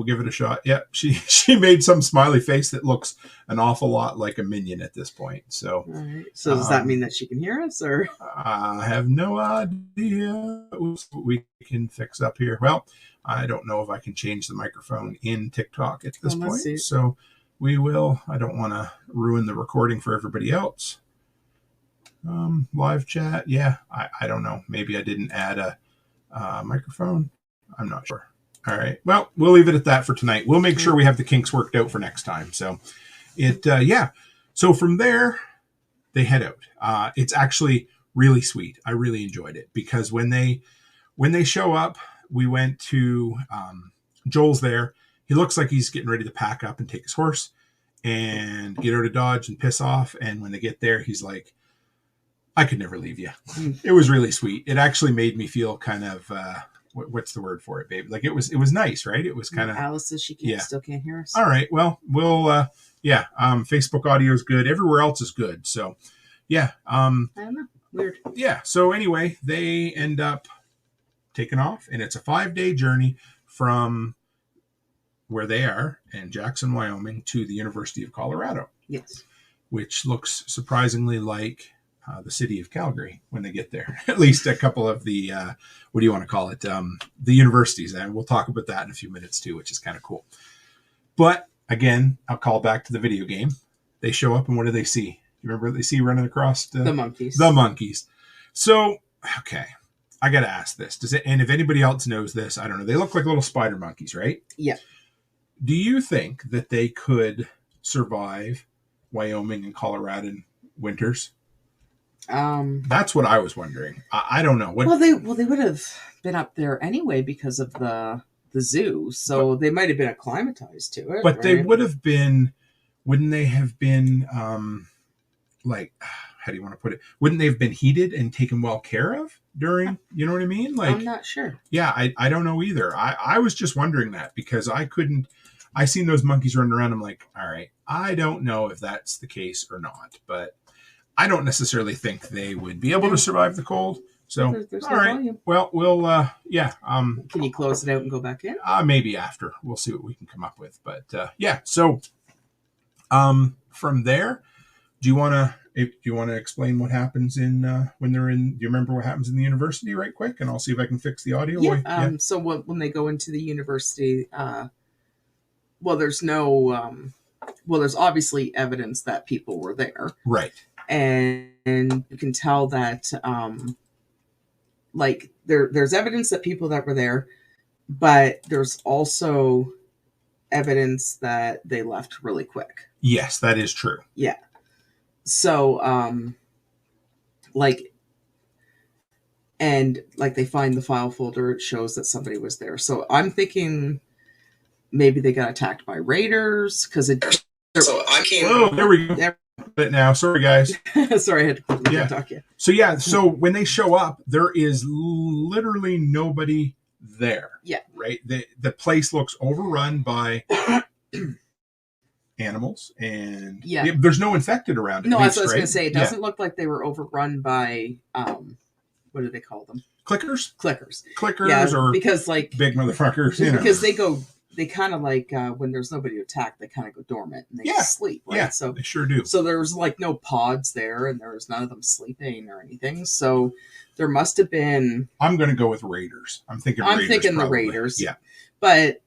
[SPEAKER 1] give it a shot. Yeah, she made some smiley face that looks an awful lot like a minion at this point. So,
[SPEAKER 2] all right. So does that mean that she can hear us, or?
[SPEAKER 1] I have no idea what we can fix up here. Well, I don't know if I can change the microphone in TikTok at this point. See. So we will. I don't want to ruin the recording for everybody else. Live chat. Yeah, I don't know. Maybe I didn't add a microphone. I'm not sure. All right. Well, we'll leave it at that for tonight. We'll make sure we have the kinks worked out for next time. So yeah. So from there, they head out. It's actually really sweet. I really enjoyed it because when they show up, we went to Joel's there. He looks like he's getting ready to pack up and take his horse and get out of Dodge and piss off. And when they get there, he's like, I could never leave you. It was really sweet. It actually made me feel kind of, what's the word for it, babe? Like it was nice, right? It was kind of.
[SPEAKER 2] Alice says she still can't hear us.
[SPEAKER 1] All right. Well, we'll, Facebook audio is good. Everywhere else is good. So, yeah.
[SPEAKER 2] I don't know. Weird.
[SPEAKER 1] Yeah. So anyway, they end up taking off, and it's a 5-day journey from where they are in Jackson, Wyoming, to the University of Colorado.
[SPEAKER 2] Yes.
[SPEAKER 1] Which looks surprisingly like the city of Calgary when they get there. At least a couple of the, what do you want to call it? The universities. And we'll talk about that in a few minutes too, which is kind of cool. But again, I'll call back to the video game. They show up and what do they see? You remember what they see running across
[SPEAKER 2] the monkeys?
[SPEAKER 1] The monkeys. So, okay. I got to ask this. And if anybody else knows this, I don't know. They look like little spider monkeys, right?
[SPEAKER 2] Yeah.
[SPEAKER 1] Do you think that they could survive Wyoming and Colorado winters? That's what I was wondering. I don't know.
[SPEAKER 2] Well, they would have been up there anyway because of the zoo, so they might have been acclimatized to it.
[SPEAKER 1] But
[SPEAKER 2] right?
[SPEAKER 1] they would have been. Wouldn't they have been? Like, how do you want to put it? Wouldn't they have been heated and taken well care of during? You know what I mean? Like,
[SPEAKER 2] I'm not sure.
[SPEAKER 1] Yeah, I don't know either. I was just wondering that because I couldn't. I seen those monkeys running around. I'm like, all right, I don't know if that's the case or not, but I don't necessarily think they would be able to survive the cold. So,
[SPEAKER 2] there's
[SPEAKER 1] all
[SPEAKER 2] no
[SPEAKER 1] right.
[SPEAKER 2] volume.
[SPEAKER 1] Well, we'll, yeah.
[SPEAKER 2] Can you close it out and go back in?
[SPEAKER 1] Maybe after. We'll see what we can come up with. But yeah. So, from there, do you want to explain what happens in when they're in? Do you remember what happens in the university, right? Quick, and I'll see if I can fix the audio.
[SPEAKER 2] Yeah. So when they go into the university, well, there's no. Well, there's obviously evidence that people were there,
[SPEAKER 1] right?
[SPEAKER 2] And you can tell that, like there's evidence that people that were there, but there's also evidence that they left really quick.
[SPEAKER 1] Yes, that is true.
[SPEAKER 2] Yeah. So, they find the file folder. It shows that somebody was there. So I'm thinking maybe they got attacked by raiders because it.
[SPEAKER 1] So I can't. Oh, there we go. It now. Sorry, guys.
[SPEAKER 2] Sorry, I had to quickly talk. Yeah.
[SPEAKER 1] So yeah. So when they show up, there is literally nobody there.
[SPEAKER 2] Yeah.
[SPEAKER 1] Right. The place looks overrun by animals, and there's no infected around it.
[SPEAKER 2] No, that's what I was going to say. It doesn't look like they were overrun by what do they call them?
[SPEAKER 1] Clickers,
[SPEAKER 2] or because like
[SPEAKER 1] big motherfuckers. You know.
[SPEAKER 2] Because they kind of like when there's nobody to attack, they kind of go dormant and they sleep. Right?
[SPEAKER 1] Yeah,
[SPEAKER 2] so
[SPEAKER 1] they sure do.
[SPEAKER 2] So there's like no pods there, and there was none of them sleeping or anything. So there must have been.
[SPEAKER 1] I'm going to go with raiders. I'm thinking the
[SPEAKER 2] raiders.
[SPEAKER 1] Yeah,
[SPEAKER 2] but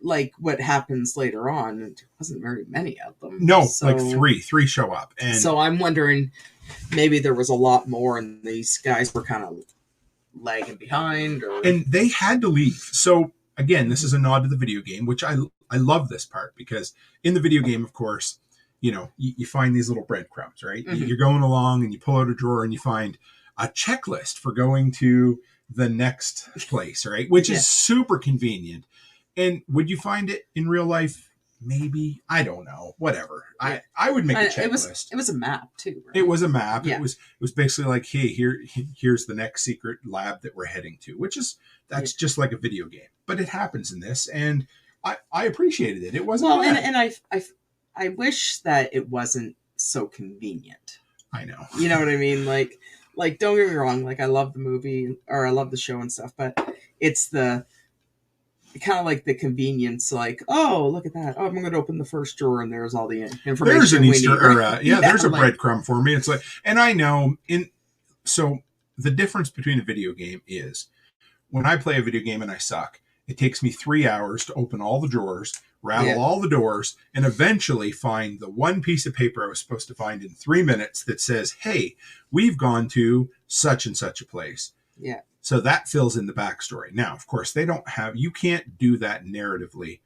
[SPEAKER 2] like what happens later on, there wasn't very many of them.
[SPEAKER 1] No, like three show up, and
[SPEAKER 2] so I'm wondering maybe there was a lot more, and these guys were kind of lagging behind,
[SPEAKER 1] and they had to leave. So. Again, this is a nod to the video game, which I love this part because in the video game, of course, you find these little breadcrumbs, right? Mm-hmm. You're going along and you pull out a drawer and you find a checklist for going to the next place, right? Which is super convenient. And would you find it in real life? Maybe. I don't know. Whatever. I would make a checklist.
[SPEAKER 2] It was a map too, right?
[SPEAKER 1] It was a map. Yeah. It was basically like, hey, here's the next secret lab that we're heading to, that's just like a video game. But it happens in this, and I appreciated it. It wasn't
[SPEAKER 2] well, and I wish that it wasn't so convenient.
[SPEAKER 1] I know.
[SPEAKER 2] You know what I mean? Like don't get me wrong. Like I love the movie or I love the show and stuff, but it's the kind of like the convenience. Like, oh, look at that! Oh, I'm going to open the first drawer, and there's all the information.
[SPEAKER 1] There's an Easter, there's a breadcrumb for me. It's like, and I know so the difference between a video game is when I play a video game and I suck. It takes me 3 hours to open all the drawers, rattle all the doors, and eventually find the one piece of paper I was supposed to find in 3 minutes that says, hey, we've gone to such and such a place.
[SPEAKER 2] Yeah.
[SPEAKER 1] So that fills in the backstory. Now, of course, you can't do that narratively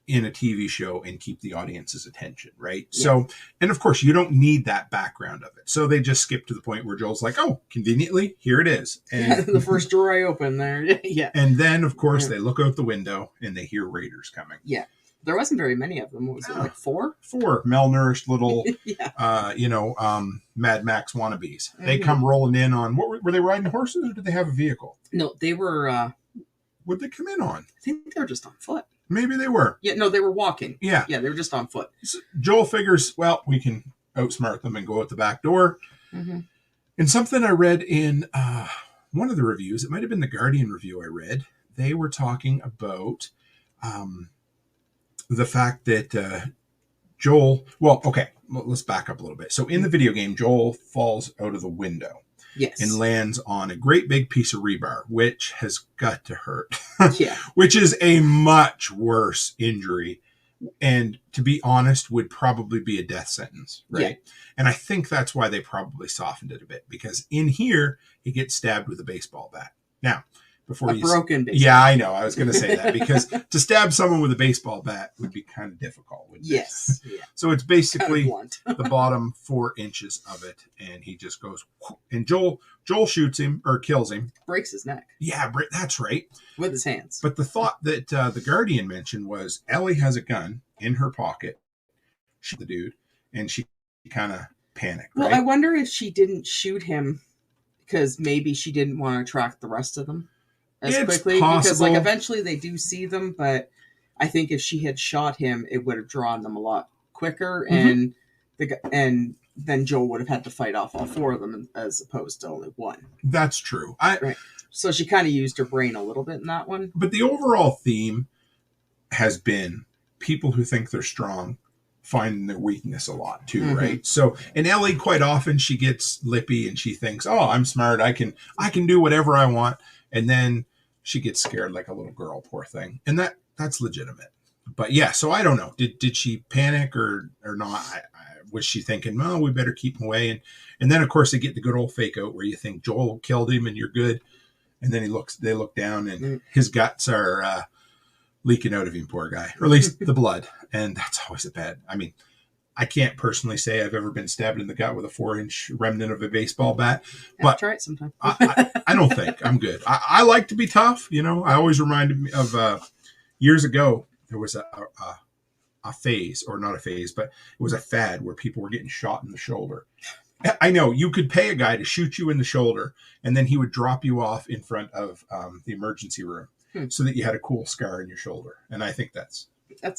[SPEAKER 1] in a TV show and keep the audience's attention, right? Yeah. So, and of course, you don't need that background of it. So they just skip to the point where Joel's like, oh, conveniently, here it is. And
[SPEAKER 2] the first drawer I opened there. Yeah.
[SPEAKER 1] And then, of course, they look out the window and they hear raiders coming.
[SPEAKER 2] Yeah. There wasn't very many of them. What was it, like 4?
[SPEAKER 1] 4 malnourished little, Mad Max wannabes. They come rolling in on, were they riding horses or did they have a vehicle?
[SPEAKER 2] No, they were...
[SPEAKER 1] What'd they come in on?
[SPEAKER 2] I think they were just on foot.
[SPEAKER 1] Maybe they were.
[SPEAKER 2] Yeah, no, they were walking.
[SPEAKER 1] Yeah.
[SPEAKER 2] Yeah, they were just on foot.
[SPEAKER 1] So Joel figures, well, we can outsmart them and go out the back door. Mm-hmm. And something I read in one of the reviews, it might have been the Guardian review I read, they were talking about the fact that Joel... Well, okay, let's back up a little bit. So in the video game, Joel falls out of the window.
[SPEAKER 2] Yes.
[SPEAKER 1] And lands on a great big piece of rebar, which has got to hurt.
[SPEAKER 2] Yeah.
[SPEAKER 1] Which is a much worse injury. And to be honest, would probably be a death sentence, right? Yeah. And I think that's why they probably softened it a bit. Because in here, he gets stabbed with a baseball bat. Now,
[SPEAKER 2] broken baseball.
[SPEAKER 1] Yeah, I know. I was going to say that. Because to stab someone with a baseball bat would be kind of difficult.
[SPEAKER 2] Yes. Yeah.
[SPEAKER 1] So it's basically the bottom 4 inches of it. And he just goes, and Joel shoots him or kills him.
[SPEAKER 2] Breaks his neck.
[SPEAKER 1] Yeah, that's right.
[SPEAKER 2] With his hands.
[SPEAKER 1] But the thought that the Guardian mentioned was Ellie has a gun in her pocket. Shoot the dude. And she kind of panicked.
[SPEAKER 2] Well,
[SPEAKER 1] right?
[SPEAKER 2] I wonder if she didn't shoot him because maybe she didn't want to attract the rest of them as quickly.
[SPEAKER 1] Possible.
[SPEAKER 2] Because like eventually they do see them, but I think if she had shot him, it would have drawn them a lot quicker, and then Joel would have had to fight off all 4 of them as opposed to only 1.
[SPEAKER 1] That's true.
[SPEAKER 2] Right. So she kind of used her brain a little bit in that one.
[SPEAKER 1] But the overall theme has been people who think they're strong finding their weakness a lot too, right? So, and Ellie, quite often she gets lippy and she thinks, "Oh, I'm smart. I can do whatever I want." And then she gets scared like a little girl, poor thing. And that's legitimate. But yeah, so I don't know. Did she panic or not? Was she thinking, well, we better keep him away? And then, of course, they get the good old fake out where you think Joel killed him and you're good. And then they look down and his guts are leaking out of him, poor guy. Or at least the blood. And that's always a bad... I mean, I can't personally say I've ever been stabbed in the gut with a 4-inch remnant of a baseball bat. But
[SPEAKER 2] try it sometime.
[SPEAKER 1] I don't think. I'm good. I like to be tough. You know, I always reminded me of years ago, there was a phase, or not a phase, but it was a fad where people were getting shot in the shoulder. I know you could pay a guy to shoot you in the shoulder, and then he would drop you off in front of the emergency room so that you had a cool scar in your shoulder. And I think that's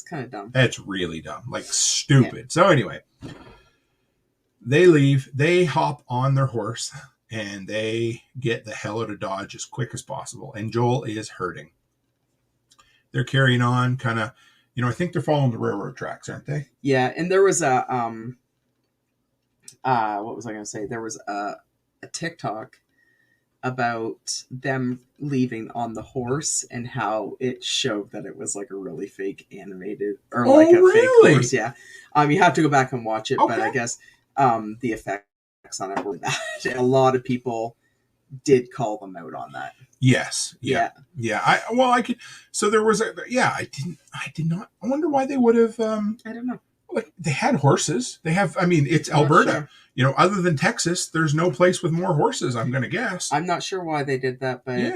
[SPEAKER 2] kind of dumb.
[SPEAKER 1] That's really dumb, like stupid. Yeah. So anyway, they leave. They hop on their horse, and they get the hell out of Dodge as quick as possible. And Joel is hurting. They're carrying on, kind of. I think they're following the railroad tracks, aren't they?
[SPEAKER 2] Yeah, and there was a what was I going to say? There was a TikTok about them leaving on the horse and how it showed that it was like a really fake animated or like a fake horse. Yeah. You have to go back and watch it, but I guess the effects on it were bad. And a lot of people did call them out on that.
[SPEAKER 1] Yes. Yeah. I could. So there was I did not. I wonder why they would have.
[SPEAKER 2] I don't know.
[SPEAKER 1] Like they had horses. They have. I mean, it's Alberta. Sure. Other than Texas, there's no place with more horses. I'm going to guess.
[SPEAKER 2] I'm not sure why they did that, but I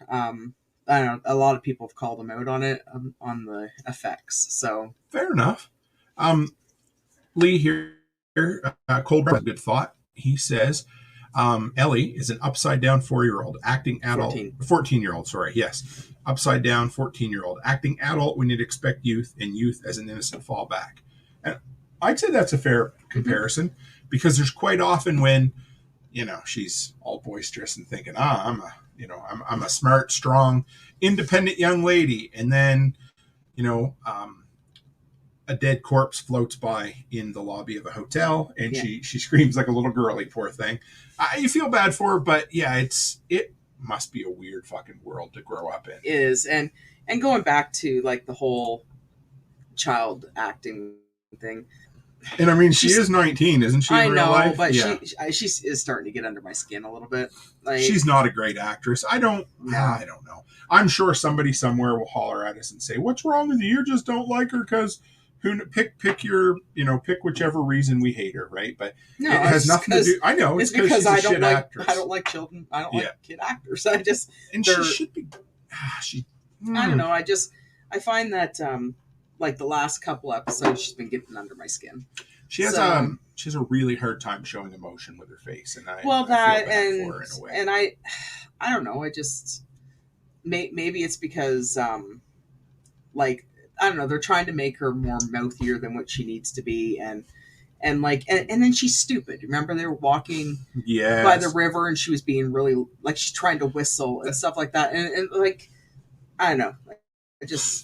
[SPEAKER 2] don't know. A lot of people have called them out on it on the effects. So
[SPEAKER 1] fair enough. Lee here, Colbert, a good thought. He says. Ellie is an upside down 4-year-old acting adult, 14-year-old. Sorry. Yes. Upside down 14-year-old acting adult when you'd expect youth and youth as an innocent fallback. And I'd say that's a fair comparison because there's quite often when, she's all boisterous and thinking, I'm a smart, strong, independent young lady. And then, a dead corpse floats by in the lobby of a hotel and she screams like a little girly, poor thing. You feel bad for her, but it must be a weird fucking world to grow up in.
[SPEAKER 2] It is. And going back to like the whole child acting thing.
[SPEAKER 1] And I mean, she is 19, isn't she? In real life?
[SPEAKER 2] But she is starting to get under my skin a little bit. Like,
[SPEAKER 1] she's not a great actress. I don't know. I'm sure somebody somewhere will holler at us and say, "What's wrong with you? You just don't like her because pick your pick whichever reason we hate her, right?" But
[SPEAKER 2] no,
[SPEAKER 1] it has nothing to do. I know it's because
[SPEAKER 2] I
[SPEAKER 1] don't
[SPEAKER 2] like
[SPEAKER 1] actress.
[SPEAKER 2] I don't like children. I don't like kid actors. I just
[SPEAKER 1] and she should be.
[SPEAKER 2] I don't know. I find that like the last couple episodes, she's been getting under my skin.
[SPEAKER 1] She has a really hard time showing emotion with her face, and I feel bad for her in a way.
[SPEAKER 2] And I don't know. I just maybe it's because like I don't know. They're trying to make her more mouthier than what she needs to be, and then she's stupid. Remember they were walking by the river, and she was being really like she's trying to whistle and stuff like that, and like I don't know.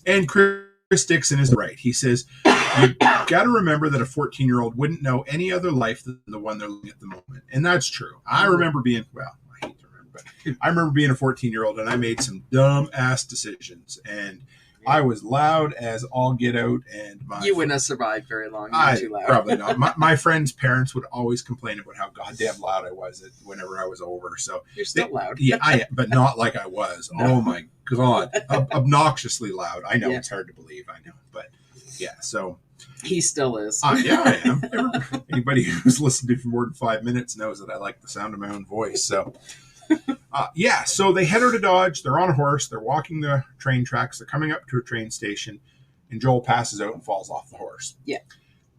[SPEAKER 1] And Chris Dixon is right. He says, you got to remember that a 14-year-old wouldn't know any other life than the one they're living at the moment. And that's true. I remember being, I hate to remember, but I remember being a 14-year-old and I made some dumb-ass decisions. And I was loud as all get out. And
[SPEAKER 2] you wouldn't have survived very long.
[SPEAKER 1] Too loud. Probably not. My friends' parents would always complain about how goddamn loud I was whenever I was over. So
[SPEAKER 2] you're still loud.
[SPEAKER 1] Yeah, but not like I was. No. Oh, my God. Obnoxiously loud. I know it's hard to believe. I know. But yeah, so.
[SPEAKER 2] He still is.
[SPEAKER 1] Yeah, I am. Anybody who's listened to me for more than 5 minutes knows that I like the sound of my own voice. So, so they head out to Dodge. They're on a horse. They're walking the train tracks. They're coming up to a train station, and Joel passes out and falls off the horse.
[SPEAKER 2] Yeah.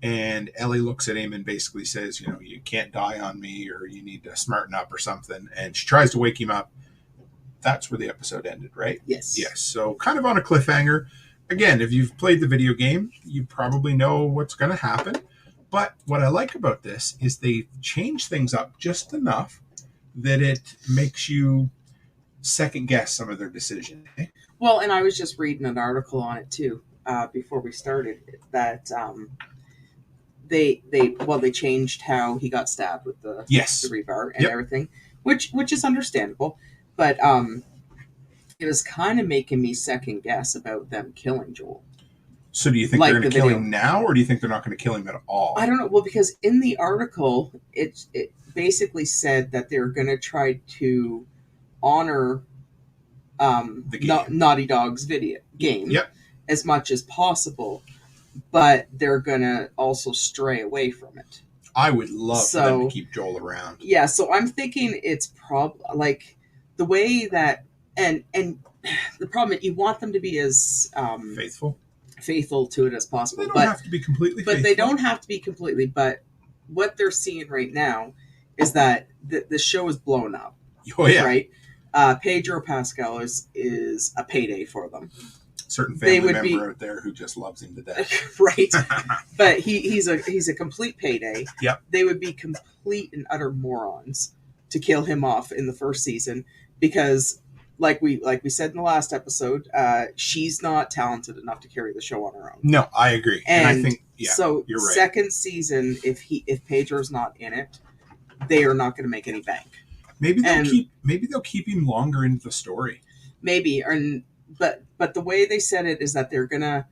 [SPEAKER 1] And Ellie looks at him and basically says, you can't die on me, or you need to smarten up or something. And she tries to wake him up. That's where the episode ended, right?
[SPEAKER 2] Yes.
[SPEAKER 1] Yes. So kind of on a cliffhanger. Again, if you've played the video game, you probably know what's going to happen. But what I like about this is they change things up just enough that it makes you second guess some of their decisions.
[SPEAKER 2] Well, and I was just reading an article on it too before we started that they changed how he got stabbed with the rebar and everything, which is understandable, but it was kind of making me second guess about them killing Joel.
[SPEAKER 1] So do you think they're going to kill him now, or do you think they're not going to kill him at all?
[SPEAKER 2] I don't know. Well, because in the article, it basically said that they're going to try to honor Naughty Dog's game as much as possible, but they're going to also stray away from it.
[SPEAKER 1] I would love for them to keep Joel around.
[SPEAKER 2] Yeah, so I'm thinking it's probably like the way that and the problem is you want them to be as faithful to it as possible.
[SPEAKER 1] They don't have to be completely faithful.
[SPEAKER 2] But they don't have to be completely. But what they're seeing right now is that the show is blown up.
[SPEAKER 1] Oh, yeah.
[SPEAKER 2] Right? Pedro Pascal is a payday for them.
[SPEAKER 1] Certain family member out there who just loves him to death.
[SPEAKER 2] Right. But he's a complete payday.
[SPEAKER 1] Yep.
[SPEAKER 2] They would be complete and utter morons to kill him off in the first season because like we said in the last episode, she's not talented enough to carry the show on her own.
[SPEAKER 1] No, I agree. And I think
[SPEAKER 2] so you're right. Second season, if Pedro's not in it, they are not going to make any bank.
[SPEAKER 1] Maybe they'll keep him longer into the story.
[SPEAKER 2] Maybe, but the way they said it is that they're gonna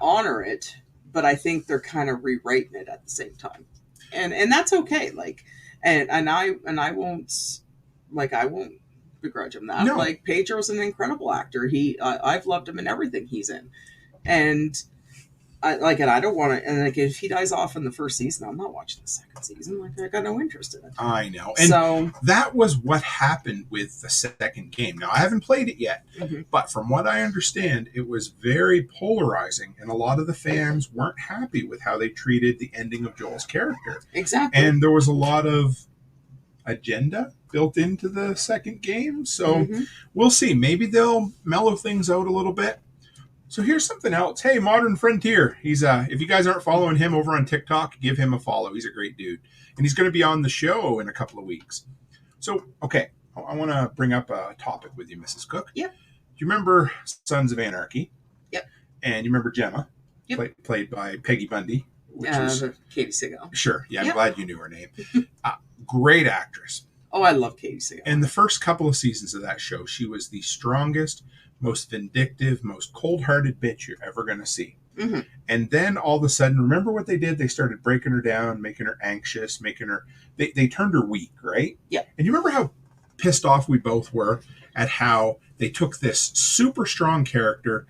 [SPEAKER 2] honor it, but I think they're kind of rewriting it at the same time, and that's okay. Like, and I won't begrudge him that. No. Like, Pedro's an incredible actor. I've loved him in everything he's in, and I don't want to. And like, if he dies off in the first season, I'm not watching the second season. Like, I got no interest in it.
[SPEAKER 1] I know, and that was what happened with the second game. Now, I haven't played it yet, but from what I understand, it was very polarizing, and a lot of the fans weren't happy with how they treated the ending of Joel's character.
[SPEAKER 2] Exactly,
[SPEAKER 1] and there was a lot of agenda built into the second game. So we'll see. Maybe they'll mellow things out a little bit. So here's something else. Hey, Modern Frontier. He's if you guys aren't following him over on TikTok, give him a follow. He's a great dude. And he's going to be on the show in a couple of weeks. So, okay, I want to bring up a topic with you, Mrs. Cook.
[SPEAKER 2] Yep.
[SPEAKER 1] Do you remember Sons of Anarchy?
[SPEAKER 2] Yep.
[SPEAKER 1] And you remember Gemma? Yep. Played by Peggy Bundy.
[SPEAKER 2] Which was Katie Seagal.
[SPEAKER 1] Sure. Yeah, I'm glad you knew her name. Great actress.
[SPEAKER 2] Oh, I love Katie Seagal.
[SPEAKER 1] In the first couple of seasons of that show, she was the strongest, most vindictive, most cold-hearted bitch you're ever going to see.
[SPEAKER 2] Mm-hmm.
[SPEAKER 1] And then all of a sudden, remember what they did? They started breaking her down, making her anxious, making her, they turned her weak, right?
[SPEAKER 2] Yeah.
[SPEAKER 1] And you remember how pissed off we both were at how they took this super strong character,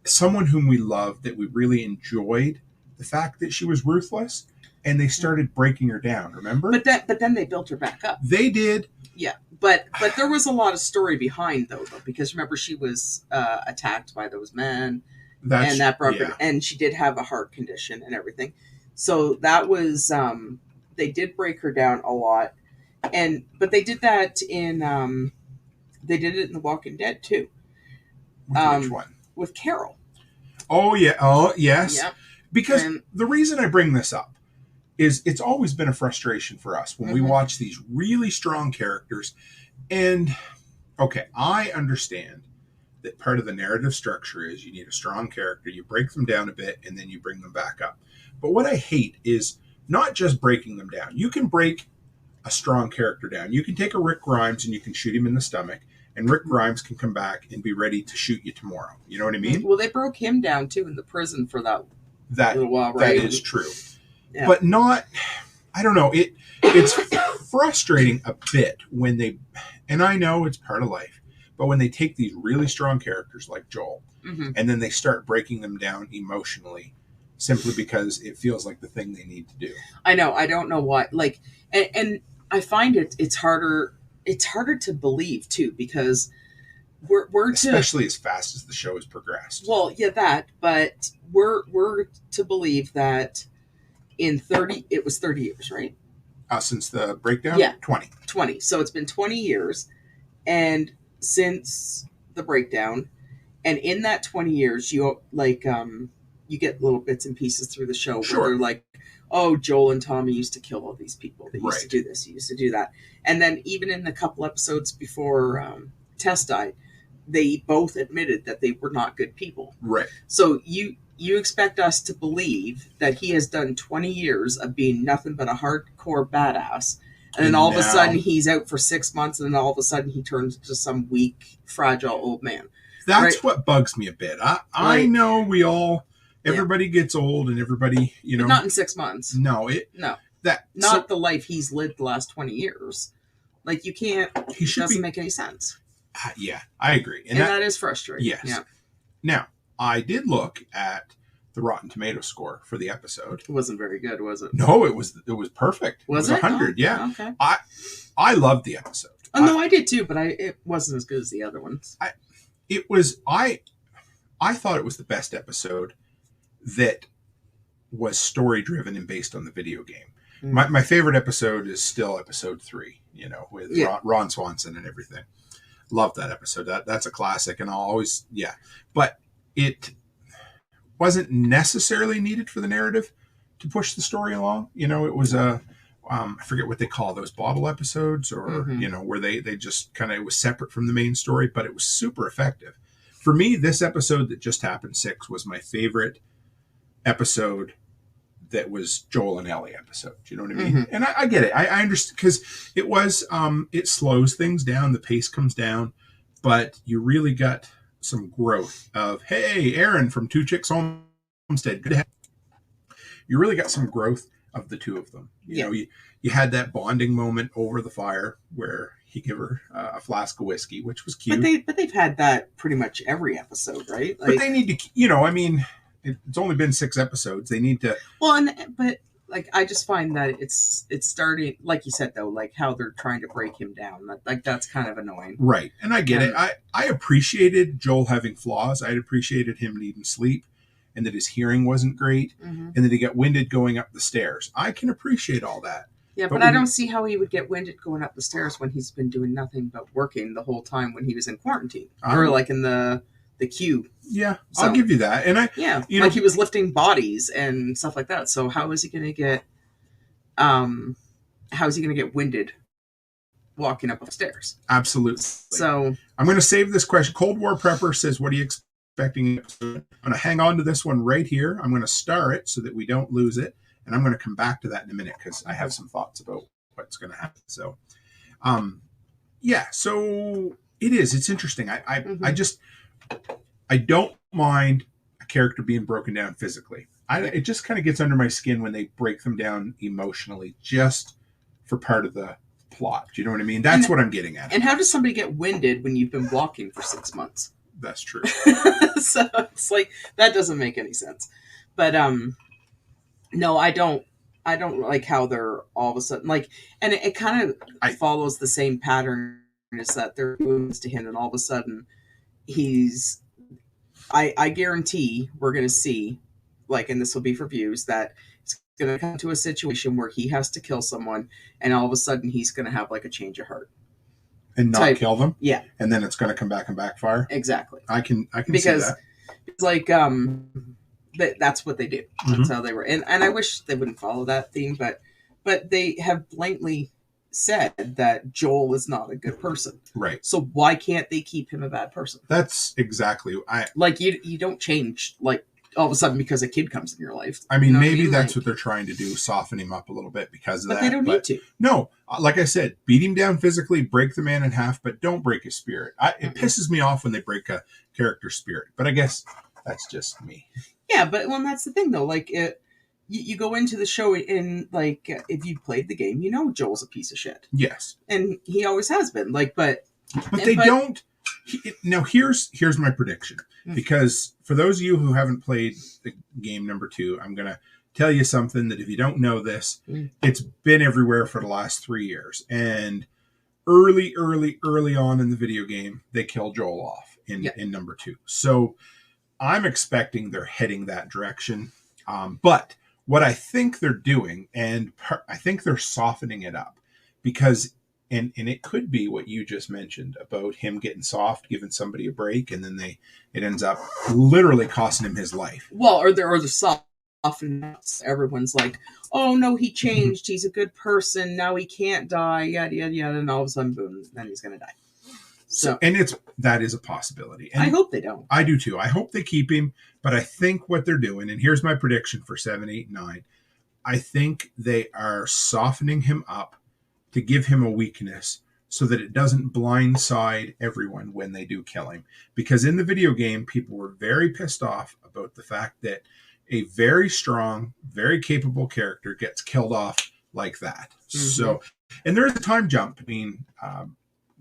[SPEAKER 1] someone whom we loved, that we really enjoyed, the fact that she was ruthless, and they started breaking her down, remember?
[SPEAKER 2] But then they built her back up.
[SPEAKER 1] They did.
[SPEAKER 2] Yeah, but there was a lot of story behind though, because remember she was attacked by those men, and that brought her, and she did have a heart condition and everything. So that was they did break her down a lot, but they did that in they did it in The Walking Dead too.
[SPEAKER 1] Which one?
[SPEAKER 2] With Carol.
[SPEAKER 1] Oh yeah. Oh yes.
[SPEAKER 2] Yep.
[SPEAKER 1] Because the reason I bring this up is it's always been a frustration for us when we watch these really strong characters. And, okay, I understand that part of the narrative structure is you need a strong character, you break them down a bit, and then you bring them back up. But what I hate is not just breaking them down. You can break a strong character down. You can take a Rick Grimes and you can shoot him in the stomach, and Rick Grimes can come back and be ready to shoot you tomorrow. You know what I mean?
[SPEAKER 2] Well, they broke him down, too, in the prison for that little while, right?
[SPEAKER 1] That is true.
[SPEAKER 2] Yeah.
[SPEAKER 1] But not, I don't know, it's frustrating a bit when they, and I know it's part of life, but when they take these really strong characters like Joel, and then they start breaking them down emotionally simply because it feels like the thing they need to do.
[SPEAKER 2] I know, I don't know why. Like, and I find it's harder to believe too, because we're
[SPEAKER 1] especially as fast as the show has progressed.
[SPEAKER 2] Well, yeah, but we're to believe that it was 30 years, right?
[SPEAKER 1] Since the breakdown?
[SPEAKER 2] Yeah.
[SPEAKER 1] 20.
[SPEAKER 2] So it's been 20 years and since the breakdown, and in that 20 years you get little bits and pieces through the show where they're like, oh, Joel and Tommy used to kill all these people. They used to do this, used to do that. And then even in the couple episodes before Tess died, they both admitted that they were not good people.
[SPEAKER 1] Right.
[SPEAKER 2] So you expect us to believe that he has done 20 years of being nothing but a hardcore badass, and then all of a sudden he's out for 6 months, and then all of a sudden he turns into some weak, fragile old man.
[SPEAKER 1] That's what bugs me a bit. I know everybody gets old, and everybody,
[SPEAKER 2] but not in 6 months.
[SPEAKER 1] No.
[SPEAKER 2] The life he's lived the last 20 years. Like, you can't, it doesn't make any sense.
[SPEAKER 1] Yeah, I agree.
[SPEAKER 2] And that is frustrating.
[SPEAKER 1] Yes.
[SPEAKER 2] Yeah.
[SPEAKER 1] Now, I did look at the Rotten Tomato score for the episode.
[SPEAKER 2] It wasn't very good, was it?
[SPEAKER 1] No, it was perfect.
[SPEAKER 2] Was
[SPEAKER 1] it? 100, yeah.
[SPEAKER 2] Okay.
[SPEAKER 1] I loved the episode.
[SPEAKER 2] Oh, no, I did too, but it wasn't as good as the other ones.
[SPEAKER 1] I thought it was the best episode that was story driven and based on the video game. My favorite episode is still episode 3, with Ron Swanson and everything. Love that episode. That's a classic, and I'll always, but it wasn't necessarily needed for the narrative to push the story along. It was I forget what they call those bottle episodes, or where they just kind of, it was separate from the main story, but it was super effective. For me, this episode that just happened, 6, was my favorite episode that was Joel and Ellie episode. Do you know what I mean? And I get it. I understand, because it was, it slows things down. The pace comes down, but you really got some growth of, hey, Aaron from Two Chicks Homestead. Good to have. You really got some growth of the two of them. You know, you had that bonding moment over the fire where he gave her a flask of whiskey, which was cute.
[SPEAKER 2] But they've had that pretty much every episode, right?
[SPEAKER 1] But they need to, it's only been 6 episodes. They need to.
[SPEAKER 2] Well, but I just find that it's starting, like you said though, like how they're trying to break him down. Like that's kind of annoying,
[SPEAKER 1] right? And I get it. I appreciated Joel having flaws. I appreciated him needing sleep, and that his hearing wasn't great, and that he got winded going up the stairs. I can appreciate all that.
[SPEAKER 2] Yeah, but I don't see how he would get winded going up the stairs when he's been doing nothing but working the whole time when he was in quarantine, or like in the queue.
[SPEAKER 1] Yeah, I'll give you that. And
[SPEAKER 2] like he was lifting bodies and stuff like that. So how is he going to get winded walking up the stairs?
[SPEAKER 1] Absolutely.
[SPEAKER 2] So
[SPEAKER 1] I'm going to save this question. Cold War Prepper says, what are you expecting? I'm going to hang on to this one right here. I'm going to star it so that we don't lose it. And I'm going to come back to that in a minute, because I have some thoughts about what's going to happen. So, so It is. It's interesting.
[SPEAKER 2] Mm-hmm.
[SPEAKER 1] I don't mind a character being broken down physically. It just kind of gets under my skin when they break them down emotionally, just for part of the plot. Do you know what I mean? That's what I'm getting at.
[SPEAKER 2] And how does somebody get winded when you've been blocking for 6 months?
[SPEAKER 1] That's true.
[SPEAKER 2] So it's like that doesn't make any sense. But no, I don't like how they're all of a sudden like, and it kind of follows the same pattern as that they're doing this to him, and all of a sudden he's. I guarantee we're going to see, like, and this will be for views, that it's going to come to a situation where he has to kill someone, and all of a sudden he's going to have like a change of heart
[SPEAKER 1] and not kill them.
[SPEAKER 2] Yeah,
[SPEAKER 1] and then it's going to come back and backfire.
[SPEAKER 2] Exactly.
[SPEAKER 1] I can
[SPEAKER 2] because
[SPEAKER 1] see that.
[SPEAKER 2] It's like that's what they do.
[SPEAKER 1] Mm-hmm.
[SPEAKER 2] That's how they were, and I wish they wouldn't follow that theme, but they have blatantly said that Joel is not a good person.
[SPEAKER 1] Right.
[SPEAKER 2] So why can't they keep him a bad person?
[SPEAKER 1] That's exactly.
[SPEAKER 2] Like you don't change like all of a sudden because a kid comes in your life.
[SPEAKER 1] I mean,
[SPEAKER 2] you know
[SPEAKER 1] maybe that's what they're trying to do, soften him up a little bit because of that.
[SPEAKER 2] But they don't need to.
[SPEAKER 1] No, like I said, beat him down physically, break the man in half, but don't break his spirit. It pisses me off when they break a character's spirit, but I guess that's just me.
[SPEAKER 2] Yeah, but that's the thing though. Like you go into the show and like if you've played the game, you know Joel's a piece of shit.
[SPEAKER 1] Yes,
[SPEAKER 2] and he always has been. Like, but
[SPEAKER 1] don't. Now here's my prediction, because for those of you who haven't played the game number 2, I'm gonna tell you something that if you don't know this, it's been everywhere for the last 3 years. And early on in the video game, they kill Joel off in number 2. So I'm expecting they're heading that direction. But what I think they're doing, and I think they're softening it up, because and it could be what you just mentioned about him getting soft, giving somebody a break, and then it ends up literally costing him his life.
[SPEAKER 2] Well, or the soft. Often everyone's like, oh no, he changed, he's a good person, now he can't die, yada yada yada, and all of a sudden boom, then he's gonna die. So
[SPEAKER 1] and that is a possibility. And
[SPEAKER 2] I hope they don't.
[SPEAKER 1] I do too. I hope they keep him, but I think what they're doing, and here's my prediction for 7, 8, 9, I think they are softening him up to give him a weakness so that it doesn't blindside everyone when they do kill him. Because in the video game, people were very pissed off about the fact that a very strong, very capable character gets killed off like that. Mm-hmm. So, and there is a time jump between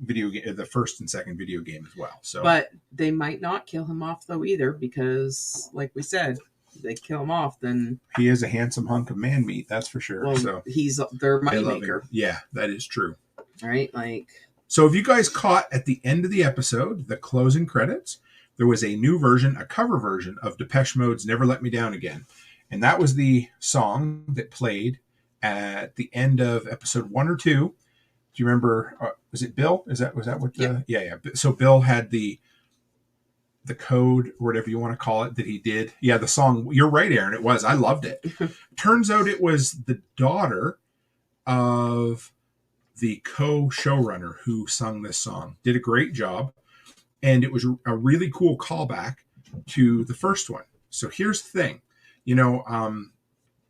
[SPEAKER 1] video game, the first and second video game as well. So,
[SPEAKER 2] but they might not kill him off though either, because, like we said, if they kill him off, then
[SPEAKER 1] he is a handsome hunk of man meat. That's for sure.
[SPEAKER 2] Well,
[SPEAKER 1] so
[SPEAKER 2] he's their moneymaker.
[SPEAKER 1] Yeah, that is true.
[SPEAKER 2] Right, like.
[SPEAKER 1] So, if you guys caught at the end of the episode, the closing credits, there was a new version, a cover version of Depeche Mode's "Never Let Me Down Again," and that was the song that played at the end of episode 1 or 2. Do you remember? Was it Bill? Was that what? Yeah. So Bill had the code, or whatever you want to call it, that he did. Yeah, the song. You're right, Aaron. It was. I loved it. Turns out it was the daughter of the co-showrunner who sung this song. Did a great job. And it was a really cool callback to the first one. So here's the thing.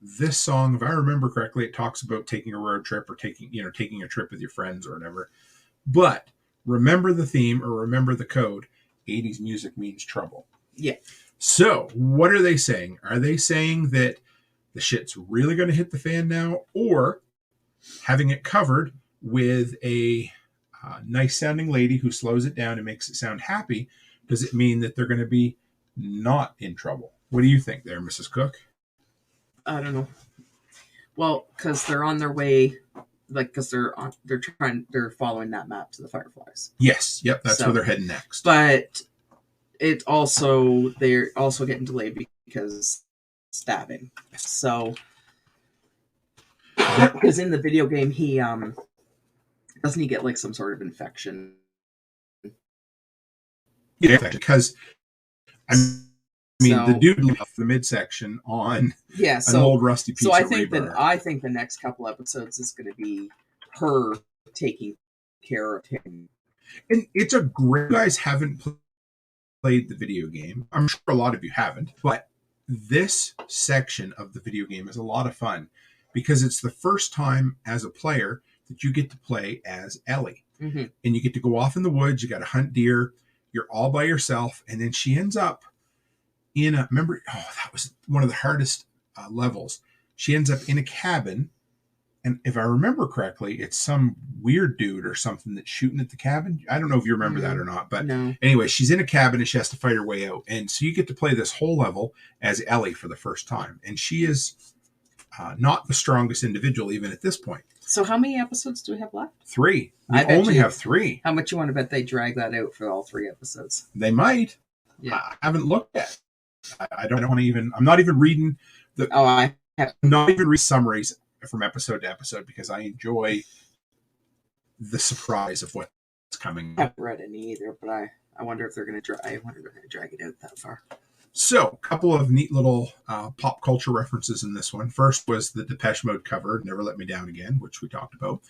[SPEAKER 1] This song, if I remember correctly, it talks about taking a road trip or taking a trip with your friends or whatever. But remember the theme, or remember the code. 80s music means trouble.
[SPEAKER 2] Yeah.
[SPEAKER 1] So what are they saying? Are they saying that the shit's really going to hit the fan now, or having it covered with a nice sounding lady who slows it down and makes it sound happy? Does it mean that they're going to be not in trouble? What do you think there, Mrs. Cook?
[SPEAKER 2] I don't know. Well, because they're on their way, like, because they're following that map to the Fireflies.
[SPEAKER 1] Yes. Yep. That's where they're heading next.
[SPEAKER 2] But they're also getting delayed because stabbing. So, because in the video game, he doesn't he get like some sort of infection?
[SPEAKER 1] Yeah, because the dude left the midsection on an old rusty piece of rebar.
[SPEAKER 2] So I think the next couple episodes is going to be her taking care of him.
[SPEAKER 1] And it's a great. You guys haven't played the video game. I'm sure a lot of you haven't, but this section of the video game is a lot of fun because it's the first time as a player that you get to play as Ellie.
[SPEAKER 2] Mm-hmm.
[SPEAKER 1] and you get to go off in the woods. You got to hunt deer. You're all by yourself. And then she ends up remember, that was one of the hardest levels. She ends up in a cabin. And if I remember correctly, it's some weird dude or something that's shooting at the cabin. I don't know if you remember that or not. But anyway, she's in a cabin and she has to fight her way out. And so you get to play this whole level as Ellie for the first time. And she is not the strongest individual even at this point.
[SPEAKER 2] So how many episodes do we have left? 3.
[SPEAKER 1] We only have 3.
[SPEAKER 2] How much you want to bet they drag that out for all 3 episodes?
[SPEAKER 1] They might. Yeah. I haven't looked at it. I don't want to even... I'm not even reading... I'm not even reading summaries from episode to episode because I enjoy the surprise of what's coming.
[SPEAKER 2] I haven't read any either, but I wonder if they're going to drag it out that far.
[SPEAKER 1] So, a couple of neat little pop culture references in this one. First was the Depeche Mode cover, Never Let Me Down Again, which we talked about.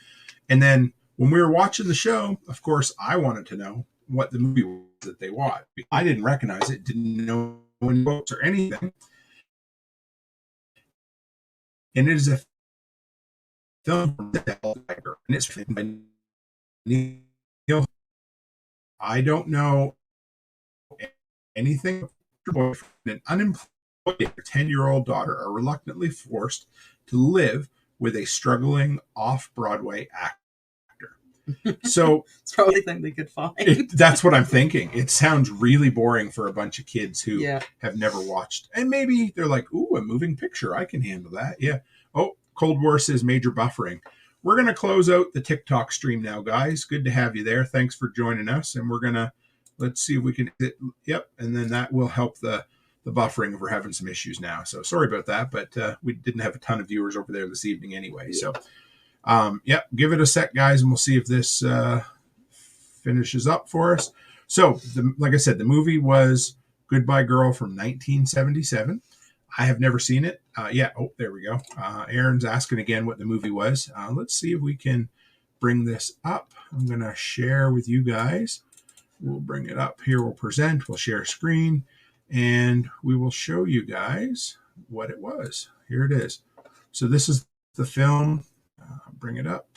[SPEAKER 1] And then when we were watching the show, of course, I wanted to know what the movie was that they watched. I didn't recognize it, didn't know any books or anything. And it is a film from the Tiger, and it's written by Neil. I don't know anything. Boyfriend and unemployed 10-year-old daughter are reluctantly forced to live with a struggling off-Broadway actor. So
[SPEAKER 2] it's probably the thing they could find.
[SPEAKER 1] That's what I'm thinking. It sounds really boring for a bunch of kids who have never watched. And maybe they're like, ooh, a moving picture. I can handle that. Yeah. Oh, Cold War says major buffering. We're going to close out the TikTok stream now, guys. Good to have you there. Thanks for joining us. And we're going to, let's see if we can, yep. And then that will help the buffering if we're having some issues now. So sorry about that, but we didn't have a ton of viewers over there this evening anyway. So, yep, give it a sec, guys, and we'll see if this finishes up for us. So, like I said, the movie was Goodbye Girl from 1977. I have never seen it. Oh, there we go. Aaron's asking again what the movie was. Let's see if we can bring this up. I'm going to share with you guys. We'll bring it up here. We'll present. We'll share screen. And we will show you guys what it was. Here it is. So this is the film. Bring it up.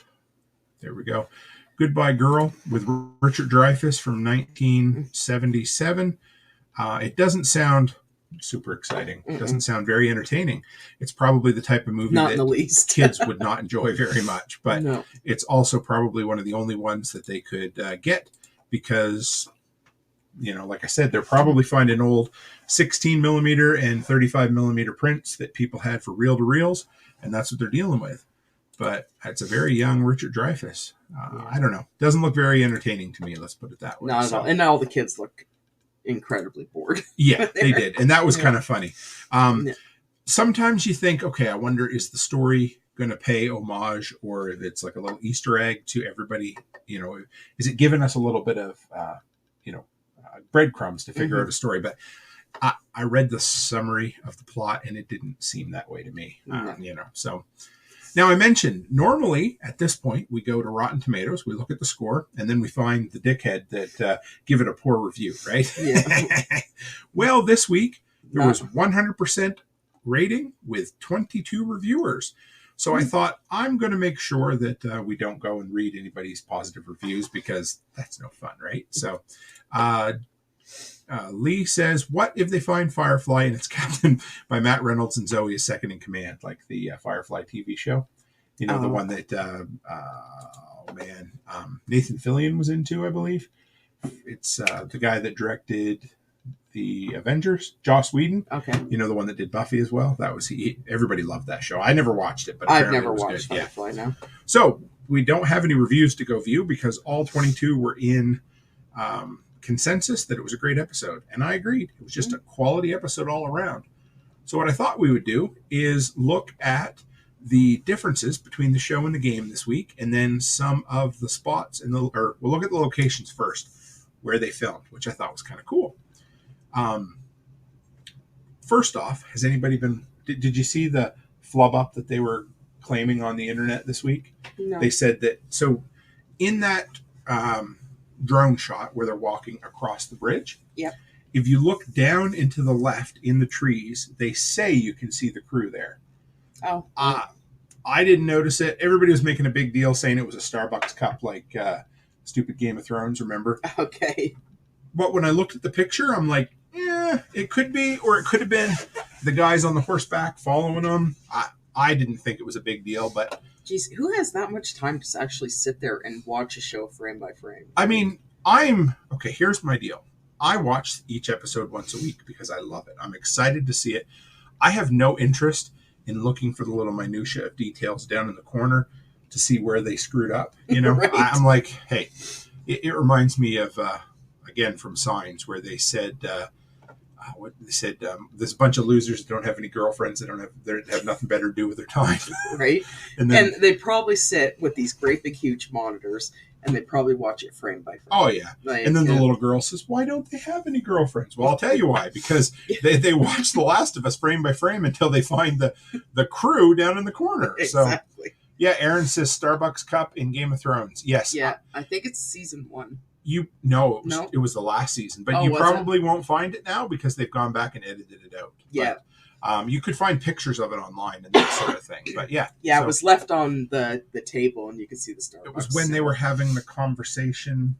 [SPEAKER 1] There we go. Goodbye Girl with Richard Dreyfuss from 1977. It doesn't sound super exciting. It doesn't sound very entertaining. It's probably the type of movie
[SPEAKER 2] not
[SPEAKER 1] that
[SPEAKER 2] in the least.
[SPEAKER 1] kids would not enjoy very much. But it's also probably one of the only ones that they could get because, you know, like I said, they're probably finding old 16 millimeter and 35 millimeter prints that people had for reel-to-reels, and that's what they're dealing with. But it's a very young Richard Dreyfuss. I don't know. Doesn't look very entertaining to me. Let's put it that way.
[SPEAKER 2] Not at all. And now all the kids look incredibly bored.
[SPEAKER 1] Yeah, they did. And that was kind of funny. Sometimes you think, okay, I wonder, is the story going to pay homage, or if it's like a little Easter egg to everybody? You know, is it giving us a little bit of, breadcrumbs to figure out a story? But I read the summary of the plot, and it didn't seem that way to me. So now I mentioned normally at this point we go to Rotten Tomatoes, we look at the score, and then we find the dickhead that give it a poor review, right? Yeah. Well, this week there was 100% rating with 22 reviewers. So I thought I'm going to make sure that we don't go and read anybody's positive reviews because that's no fun, right? So Lee says, what if they find Firefly and it's captained by Matt Reynolds and Zoe is second in command, like the Firefly TV show? You know, the one that, Nathan Fillion was into, I believe. It's the guy that directed the Avengers, Joss Whedon. Okay. You know, the one that did Buffy as well. That was he. Everybody loved that show. I never watched it, but
[SPEAKER 2] I've never watched Firefly now.
[SPEAKER 1] So we don't have any reviews to go view because all 22 were in consensus that it was a great episode. And I agreed. It was just a quality episode all around. So what I thought we would do is look at the differences between the show and the game this week, and then some of the spots we'll look at the locations first where they filmed, which I thought was kind of cool. First off, has anybody did you see the flub up that they were claiming on the internet this week? No. They said that, so in that drone shot where they're walking across the bridge, if you look down into the left in the trees, they say you can see the crew there. I didn't notice it. Everybody was making a big deal saying it was a Starbucks cup like Stupid Game of Thrones, remember?
[SPEAKER 2] Okay.
[SPEAKER 1] But when I looked at the picture, I'm like, it could be, or it could have been the guys on the horseback following them. I didn't think it was a big deal, but...
[SPEAKER 2] Jeez, who has that much time to actually sit there and watch a show frame by frame?
[SPEAKER 1] I mean, okay, here's my deal. I watch each episode once a week because I love it. I'm excited to see it. I have no interest in looking for the little minutia of details down in the corner to see where they screwed up. You know,
[SPEAKER 2] Right.
[SPEAKER 1] I'm like, hey, it reminds me of, again, from Signs, where they said, there's a bunch of losers that don't have any girlfriends. They have nothing better to do with their time.
[SPEAKER 2] Right.
[SPEAKER 1] And
[SPEAKER 2] they probably sit with these great big huge monitors and they probably watch it frame by frame.
[SPEAKER 1] Oh yeah.
[SPEAKER 2] Like,
[SPEAKER 1] and then the little girl says, why don't they have any girlfriends? Well, I'll tell you why, because they watch The Last of Us frame by frame until they find the crew down in the corner.
[SPEAKER 2] Exactly.
[SPEAKER 1] So yeah, Aaron says Starbucks cup in Game of Thrones. Yes.
[SPEAKER 2] Yeah, I think it's season 1.
[SPEAKER 1] It was the last season, but you probably won't find it now because they've gone back and edited it out.
[SPEAKER 2] Yeah.
[SPEAKER 1] But, you could find pictures of it online and that sort of thing. But yeah.
[SPEAKER 2] Yeah, so, it was left on the table and you could see the Starbucks.
[SPEAKER 1] It was when they were having the conversation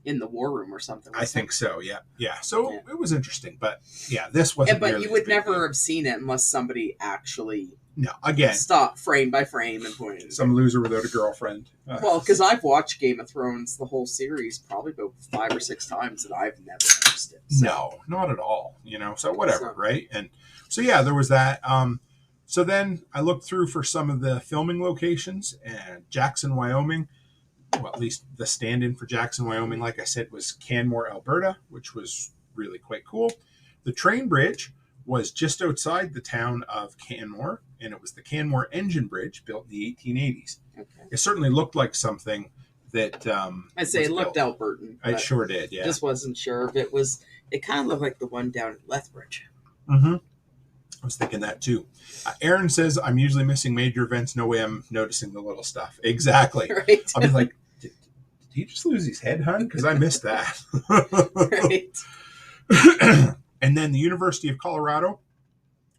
[SPEAKER 2] in the war room or something.
[SPEAKER 1] I think so, yeah. Yeah. So it was interesting. But yeah, this wasn't.
[SPEAKER 2] But you would never have seen it unless somebody actually stop frame by frame and pointed it.
[SPEAKER 1] Some loser without a girlfriend.
[SPEAKER 2] Well, because I've watched Game of Thrones, the whole series, probably about 5 or 6 times, and I've never noticed it. So.
[SPEAKER 1] No, not at all. You know, so whatever, right? And so yeah, there was that. So then I looked through for some of the filming locations, and Jackson, Wyoming. Well, at least the stand-in for Jackson, Wyoming, like I said, was Canmore, Alberta, which was really quite cool. The train bridge was just outside the town of Canmore, and it was the Canmore engine bridge built in the 1880s. Okay. It certainly looked like something that
[SPEAKER 2] I'd say it looked Albertan.
[SPEAKER 1] It sure did, yeah.
[SPEAKER 2] Just wasn't sure if it was. It kind of looked like the one down at Lethbridge.
[SPEAKER 1] Mm-hmm. I was thinking that too. Aaron says, I'm usually missing major events. No way I'm noticing the little stuff. Exactly.
[SPEAKER 2] Right.
[SPEAKER 1] I'll be like, did he just lose his head, hun? Because I missed that.
[SPEAKER 2] Right.
[SPEAKER 1] And then the University of Colorado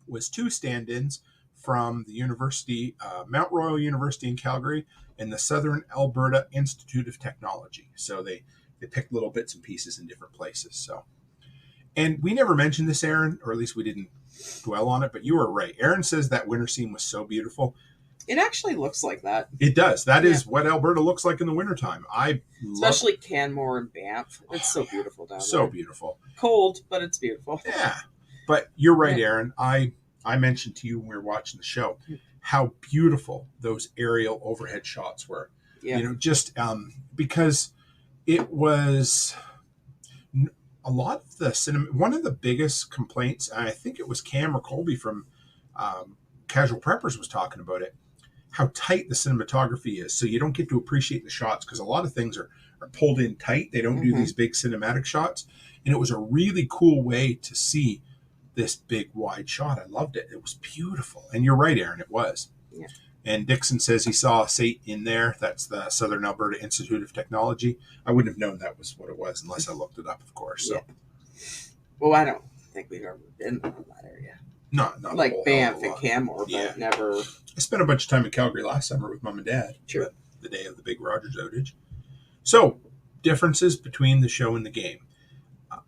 [SPEAKER 1] was 2 stand-ins from the University, Mount Royal University in Calgary and the Southern Alberta Institute of Technology. So they picked little bits and pieces in different places. So, and we never mentioned this, Aaron, or at least we didn't dwell on it, but you were right. Aaron says that winter scene was so beautiful.
[SPEAKER 2] It actually looks like that.
[SPEAKER 1] It does. That is what Alberta looks like in the wintertime.
[SPEAKER 2] Especially Canmore and Banff. It's so beautiful down there.
[SPEAKER 1] So beautiful.
[SPEAKER 2] Cold, but it's beautiful.
[SPEAKER 1] Yeah. But you're right, Aaron. I mentioned to you when we were watching the show how beautiful those aerial overhead shots were. Yeah. You know, just because it was a lot of the cinema. One of the biggest complaints, and I think it was Cam or Colby from Casual Preppers was talking about it, how tight the cinematography is. So you don't get to appreciate the shots because a lot of things are pulled in tight. They don't do these big cinematic shots. And it was a really cool way to see this big wide shot. I loved it. It was beautiful. And you're right, Aaron, it was. Yeah. And Dixon says he saw a SAIT in there. That's the Southern Alberta Institute of Technology. I wouldn't have known that was what it was unless I looked it up, of course. So.
[SPEAKER 2] Yeah. Well, I don't think we've ever been in that area.
[SPEAKER 1] Not
[SPEAKER 2] like Banff and Canmore, but never.
[SPEAKER 1] I spent a bunch of time in Calgary last summer with Mom and Dad.
[SPEAKER 2] Sure.
[SPEAKER 1] The day of the big Rogers outage. So, differences between the show and the game.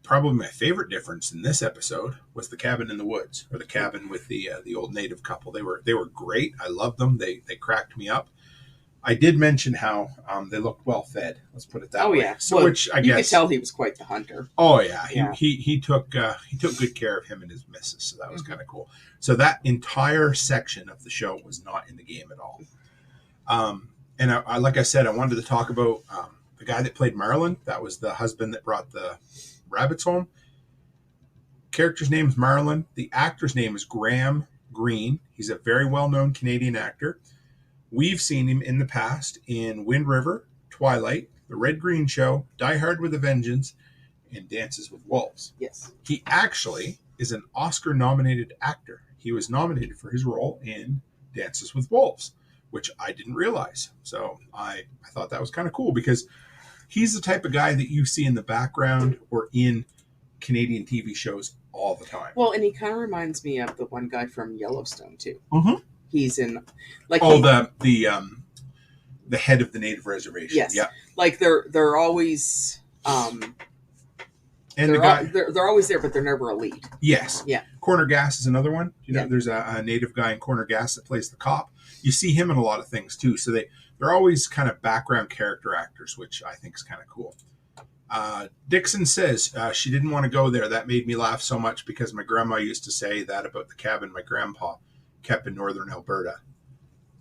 [SPEAKER 1] Probably my favorite difference in this episode was the cabin in the woods, or the cabin with the old native couple. They were great. I loved them. They cracked me up. I did mention how they looked well fed. Let's put it that way.
[SPEAKER 2] Oh yeah.
[SPEAKER 1] So,
[SPEAKER 2] well,
[SPEAKER 1] which I guess
[SPEAKER 2] you could tell he was quite the hunter.
[SPEAKER 1] Oh yeah. He took good care of him and his missus, so that was kind of cool. So that entire section of the show was not in the game at all. And I like I said, I wanted to talk about the guy that played Marlin. That was the husband that brought the rabbits home. Character's name is Marlin. The actor's name is Graham Greene. He's a very well-known Canadian actor. We've seen him in the past in Wind River, Twilight, The Red Green Show, Die Hard with a Vengeance, and Dances with Wolves.
[SPEAKER 2] Yes.
[SPEAKER 1] He actually is an Oscar-nominated actor. He was nominated for his role in Dances with Wolves, which I didn't realize. So I thought that was kind of cool because he's the type of guy that you see in the background or in Canadian TV shows all the time.
[SPEAKER 2] Well, and he kind of reminds me of the one guy from Yellowstone, too.
[SPEAKER 1] Mm-hmm.
[SPEAKER 2] He's in... the
[SPEAKER 1] the head of the native reservation.
[SPEAKER 2] Yes.
[SPEAKER 1] Yeah.
[SPEAKER 2] Like they're always
[SPEAKER 1] And
[SPEAKER 2] they're always there, but they're never a lead.
[SPEAKER 1] Yes.
[SPEAKER 2] Yeah.
[SPEAKER 1] Corner Gas is another one. You know,
[SPEAKER 2] Yeah.
[SPEAKER 1] there's a native guy in Corner Gas that plays the cop. You see him in a lot of things too. So they're always kind of background character actors, which I think is kind of cool. Dixon says she didn't want to go there. That made me laugh so much because my grandma used to say that about the cabin my grandpa kept in northern Alberta.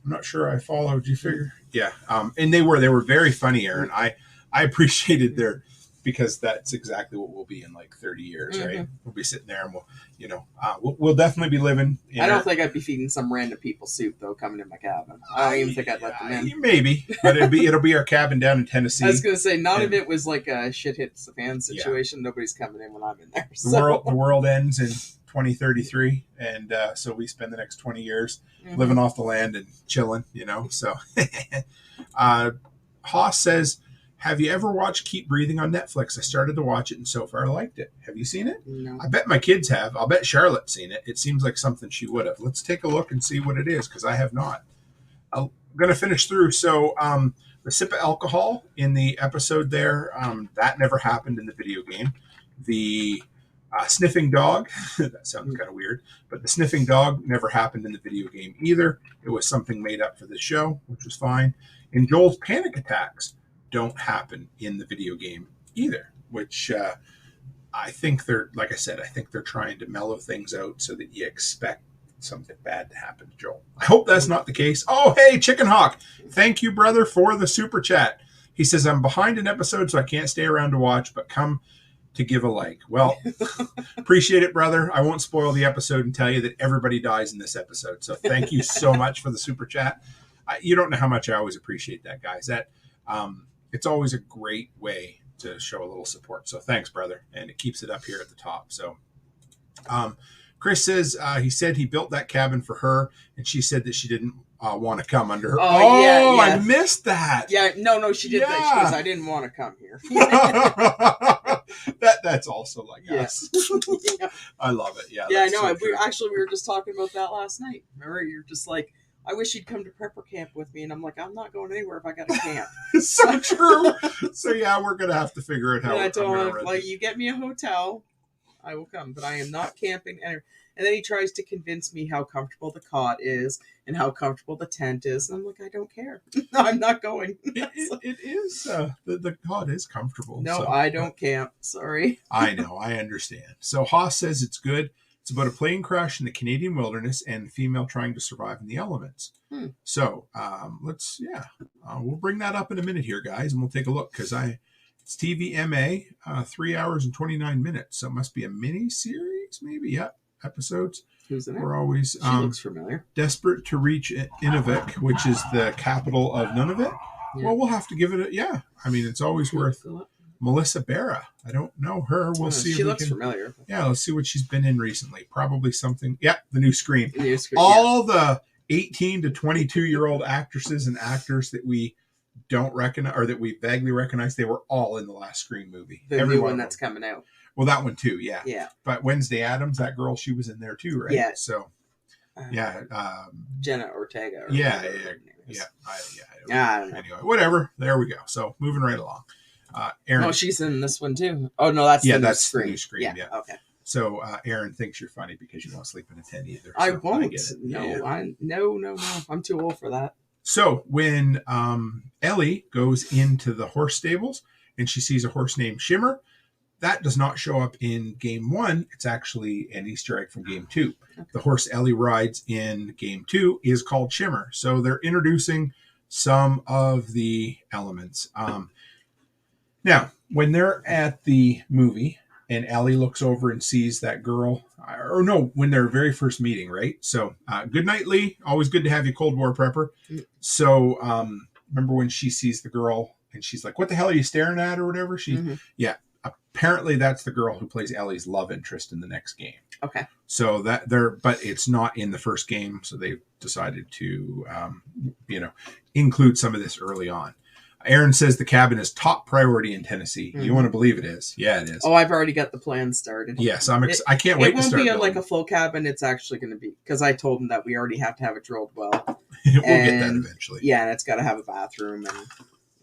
[SPEAKER 1] I'm not sure I followed. You figure? Yeah. And they were very funny, Aaron. I appreciated their, because that's exactly what we'll be in like 30 years, right? We'll be sitting there and we'll definitely be living.
[SPEAKER 2] I don't think I'd be feeding some random people soup though coming in my cabin. I don't even think I'd let them in.
[SPEAKER 1] Maybe, but it'll be our cabin down in Tennessee.
[SPEAKER 2] I was going to say none of it was like a shit hits the fan situation. Yeah. Nobody's coming in when I'm in there.
[SPEAKER 1] So. The world ends in 2033, and so we spend the next 20 years living off the land and chilling. So Haas says, have you ever watched Keep Breathing on Netflix? I started to watch it, and so far I liked it. Have you seen it?
[SPEAKER 2] No.
[SPEAKER 1] I bet my kids have. I'll bet Charlotte's seen it. It seems like something she would have. Let's take a look and see what it is, because I have not. I'm going to finish through. So the sip of alcohol in the episode there, that never happened in the video game. The sniffing dog, that sounds kind of weird, but the sniffing dog never happened in the video game either. It was something made up for the show, which was fine. And Joel's panic attacks don't happen in the video game either, which I think they're trying to mellow things out so that you expect something bad to happen to Joel. I hope that's not the case. Oh, hey, Chicken Hawk. Thank you, brother, for the super chat. He says, I'm behind an episode, so I can't stay around to watch, but come to give a like. Well, appreciate it, brother. I won't spoil the episode and tell you that everybody dies in this episode. So thank you so much for the super chat. You don't know how much I always appreciate that, guys. That it's always a great way to show a little support. So thanks, brother. And it keeps it up here at the top. So Chris says he said he built that cabin for her, and she said that she didn't want to come under her.
[SPEAKER 2] Yeah.
[SPEAKER 1] I missed that.
[SPEAKER 2] Yeah, no, she did that. She goes, I didn't want to come here.
[SPEAKER 1] That's also like us.
[SPEAKER 2] Yeah.
[SPEAKER 1] I love it. Yeah.
[SPEAKER 2] Yeah, I know. So we were just talking about that last night. Remember, you're just like, I wish you'd come to prepper camp with me, and I'm like, I'm not going anywhere if I got to camp.
[SPEAKER 1] So true. So yeah, we're gonna have to figure out how.
[SPEAKER 2] And I told him, like, you get me a hotel, I will come, but I am not camping anywhere. And then he tries to convince me how comfortable the cot is and how comfortable the tent is. And I'm like, I don't care. I'm not going.
[SPEAKER 1] It is. The cot is comfortable.
[SPEAKER 2] No,
[SPEAKER 1] so.
[SPEAKER 2] I don't camp. Sorry.
[SPEAKER 1] I know. I understand. So Haas says it's good. It's about a plane crash in the Canadian wilderness and a female trying to survive in the elements. So we'll bring that up in a minute here, guys, and we'll take a look because it's TVMA, 3 hours and 29 minutes. So it must be a mini series, maybe. Yep. Episodes.
[SPEAKER 2] Who's in it?
[SPEAKER 1] We're always
[SPEAKER 2] she looks familiar.
[SPEAKER 1] Desperate to reach Inuvik, which is the capital of Nunavut. Yeah. Well, we'll have to give it I mean, it's always worth. Melissa Barra. I don't know her. We'll see.
[SPEAKER 2] She looks familiar.
[SPEAKER 1] Yeah, let's see what she's been in recently. Probably something. Yeah, the new Scream.
[SPEAKER 2] All
[SPEAKER 1] the 18 to 22-year-old actresses and actors that we don't recognize or that we vaguely recognize, they were all in the last Scream movie.
[SPEAKER 2] The new one that's coming out.
[SPEAKER 1] Well, that one too, yeah.
[SPEAKER 2] Yeah.
[SPEAKER 1] But Wednesday Addams, that girl, she was in there too, right?
[SPEAKER 2] Yeah.
[SPEAKER 1] So,
[SPEAKER 2] Jenna Ortega.
[SPEAKER 1] I don't know. Anyway, whatever. There we go. So, moving right along. Aaron.
[SPEAKER 2] Oh, she's in this one too. Oh, no, that's the new Scream.
[SPEAKER 1] The new Scream. Yeah.
[SPEAKER 2] Okay.
[SPEAKER 1] So, Aaron thinks you're funny because you won't sleep in a tent either. So
[SPEAKER 2] I won't. No. I'm too old for that.
[SPEAKER 1] So, when Ellie goes into the horse stables and she sees a horse named Shimmer, that does not show up in Game 1. It's actually an Easter egg from Game 2. Okay. The horse Ellie rides in Game 2 is called Shimmer. So they're introducing some of the elements. Now, when they're at the movie and Ellie looks over and sees that girl, when they're very first meeting, right? So good night, Lee. Always good to have you, Cold War prepper. So remember when she sees the girl and she's like, what the hell are you staring at or whatever? Yeah. Apparently, that's the girl who plays Ellie's love interest in the next game.
[SPEAKER 2] Okay.
[SPEAKER 1] So but it's not in the first game. So they decided to, include some of this early on. Aaron says the cabin is top priority in Tennessee. You want to believe it is? Yeah, it is.
[SPEAKER 2] Oh, I've already got the plan started.
[SPEAKER 1] Yes, I can't wait to start.
[SPEAKER 2] It won't be like a full cabin. It's actually going to be because I told him that we already have to have it drilled well.
[SPEAKER 1] We'll get that eventually.
[SPEAKER 2] Yeah, and it's got to have a bathroom and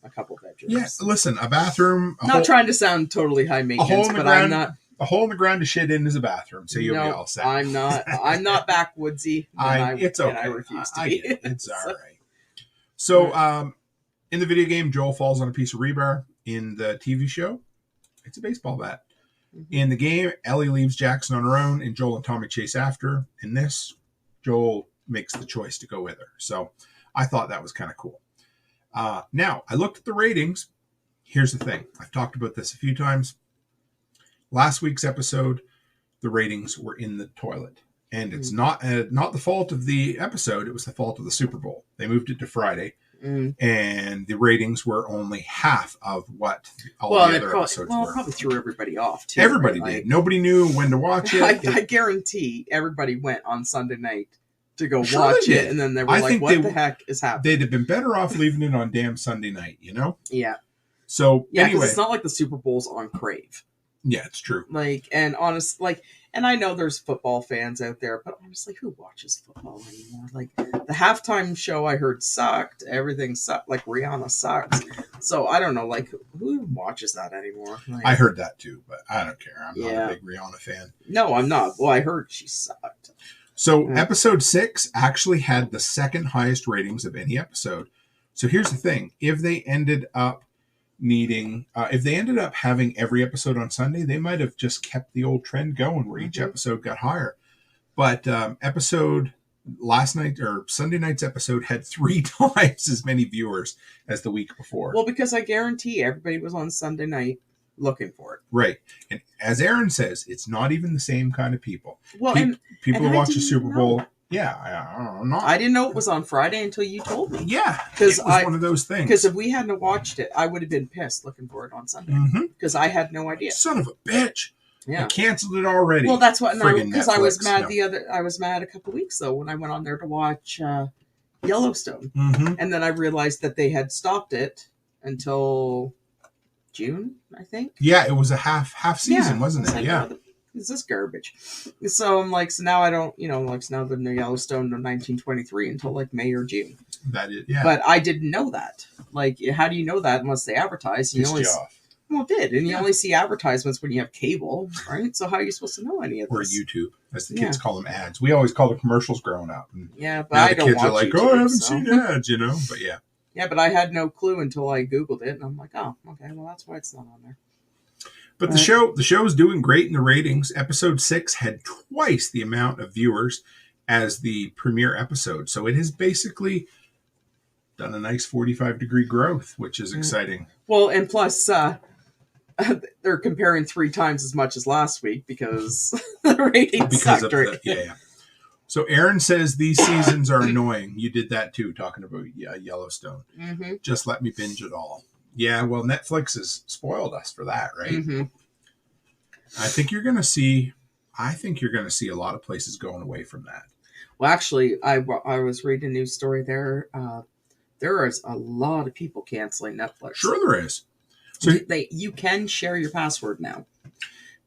[SPEAKER 2] a couple bedrooms.
[SPEAKER 1] Yeah, listen, a bathroom.
[SPEAKER 2] Not trying to sound totally high maintenance, but I'm not.
[SPEAKER 1] A hole in the ground to shit in is a bathroom, so you'll be all set.
[SPEAKER 2] I'm not backwoodsy.
[SPEAKER 1] It's okay.
[SPEAKER 2] And I refuse to be.
[SPEAKER 1] It's all right. So, in the video game, Joel falls on a piece of rebar. In the TV show, it's a baseball bat. Mm-hmm. In the game, Ellie leaves Jackson on her own, and Joel and Tommy chase after her. In this, Joel makes the choice to go with her. So, I thought that was kind of cool. Now, I looked at the ratings. Here's the thing. I've talked about this a few times. Last week's episode, the ratings were in the toilet. And it's not the fault of the episode. It was the fault of the Super Bowl. They moved it to Friday. And the ratings were only half of what all the other episodes were.
[SPEAKER 2] Well, it probably threw everybody off, too.
[SPEAKER 1] Everybody did. Nobody knew when to watch it.
[SPEAKER 2] I guarantee everybody went on Sunday night to go watch it. And then they were like, what the heck is happening?
[SPEAKER 1] They'd have been better off leaving it on damn Sunday night, you know?
[SPEAKER 2] Yeah.
[SPEAKER 1] So,
[SPEAKER 2] anyway.
[SPEAKER 1] Because
[SPEAKER 2] it's not like the Super Bowl's on Crave.
[SPEAKER 1] Yeah, it's true.
[SPEAKER 2] And I know there's football fans out there, but honestly, who watches football anymore? Like, the halftime show I heard sucked. Everything sucked. Like, Rihanna sucks. So, I don't know, like, who watches that anymore? Like,
[SPEAKER 1] I heard that too, but I don't care. I'm not a big Rihanna fan.
[SPEAKER 2] No, I'm not. Well, I heard she sucked.
[SPEAKER 1] So, episode 6 actually had the second highest ratings of any episode. So, here's the thing. If they ended up having every episode on Sunday, they might have just kept the old trend going where each episode got higher. But Sunday night's episode had 3 times as many viewers as the week before.
[SPEAKER 2] Well, because I guarantee everybody was on Sunday night looking for it.
[SPEAKER 1] Right. And as Aaron says, it's not even the same kind of people.
[SPEAKER 2] Well,
[SPEAKER 1] people who watch the Super Bowl. Yeah, I
[SPEAKER 2] didn't know it was on Friday until you told me.
[SPEAKER 1] Yeah, it was one of those things.
[SPEAKER 2] Because if we hadn't watched it, I would have been pissed looking for it on Sunday. Because I had no idea.
[SPEAKER 1] Son of a bitch!
[SPEAKER 2] Yeah,
[SPEAKER 1] I canceled it already.
[SPEAKER 2] Well, that's what. Because I was mad I was mad a couple weeks ago when I went on there to watch Yellowstone, and then I realized that they had stopped it until June, I think.
[SPEAKER 1] Yeah, it was a half season, wasn't it? Yeah.
[SPEAKER 2] Is this garbage? So I'm like, so now I don't, so now the new Yellowstone in 1923 until like May or June.
[SPEAKER 1] That is, yeah.
[SPEAKER 2] But I didn't know that. Like, how do you know that unless they advertise? Well, it did, and you only see advertisements when you have cable, right? So how are you supposed to know any of this?
[SPEAKER 1] Or YouTube, as the kids call them, ads. We always call them commercials growing up.
[SPEAKER 2] Yeah, but I don't watch YouTube. The kids are like,
[SPEAKER 1] I haven't seen ads, But yeah.
[SPEAKER 2] Yeah, but I had no clue until I Googled it, and I'm like, oh, okay, well that's why it's not on there.
[SPEAKER 1] But the show is doing great in the ratings. Episode 6 had twice the amount of viewers as the premiere episode. So it has basically done a nice 45-degree growth, which is exciting.
[SPEAKER 2] Well, and plus, they're comparing 3 times as much as last week because the ratings sucked.
[SPEAKER 1] Yeah. So Aaron says these seasons are annoying. You did that too, talking about Yellowstone. Just let me binge it all. Yeah, well, Netflix has spoiled us for that, right? I think you're going to see a lot of places going away from that.
[SPEAKER 2] Well, actually, I was reading a news story there. There is a lot of people canceling Netflix.
[SPEAKER 1] Sure, there is.
[SPEAKER 2] So you can share your password now,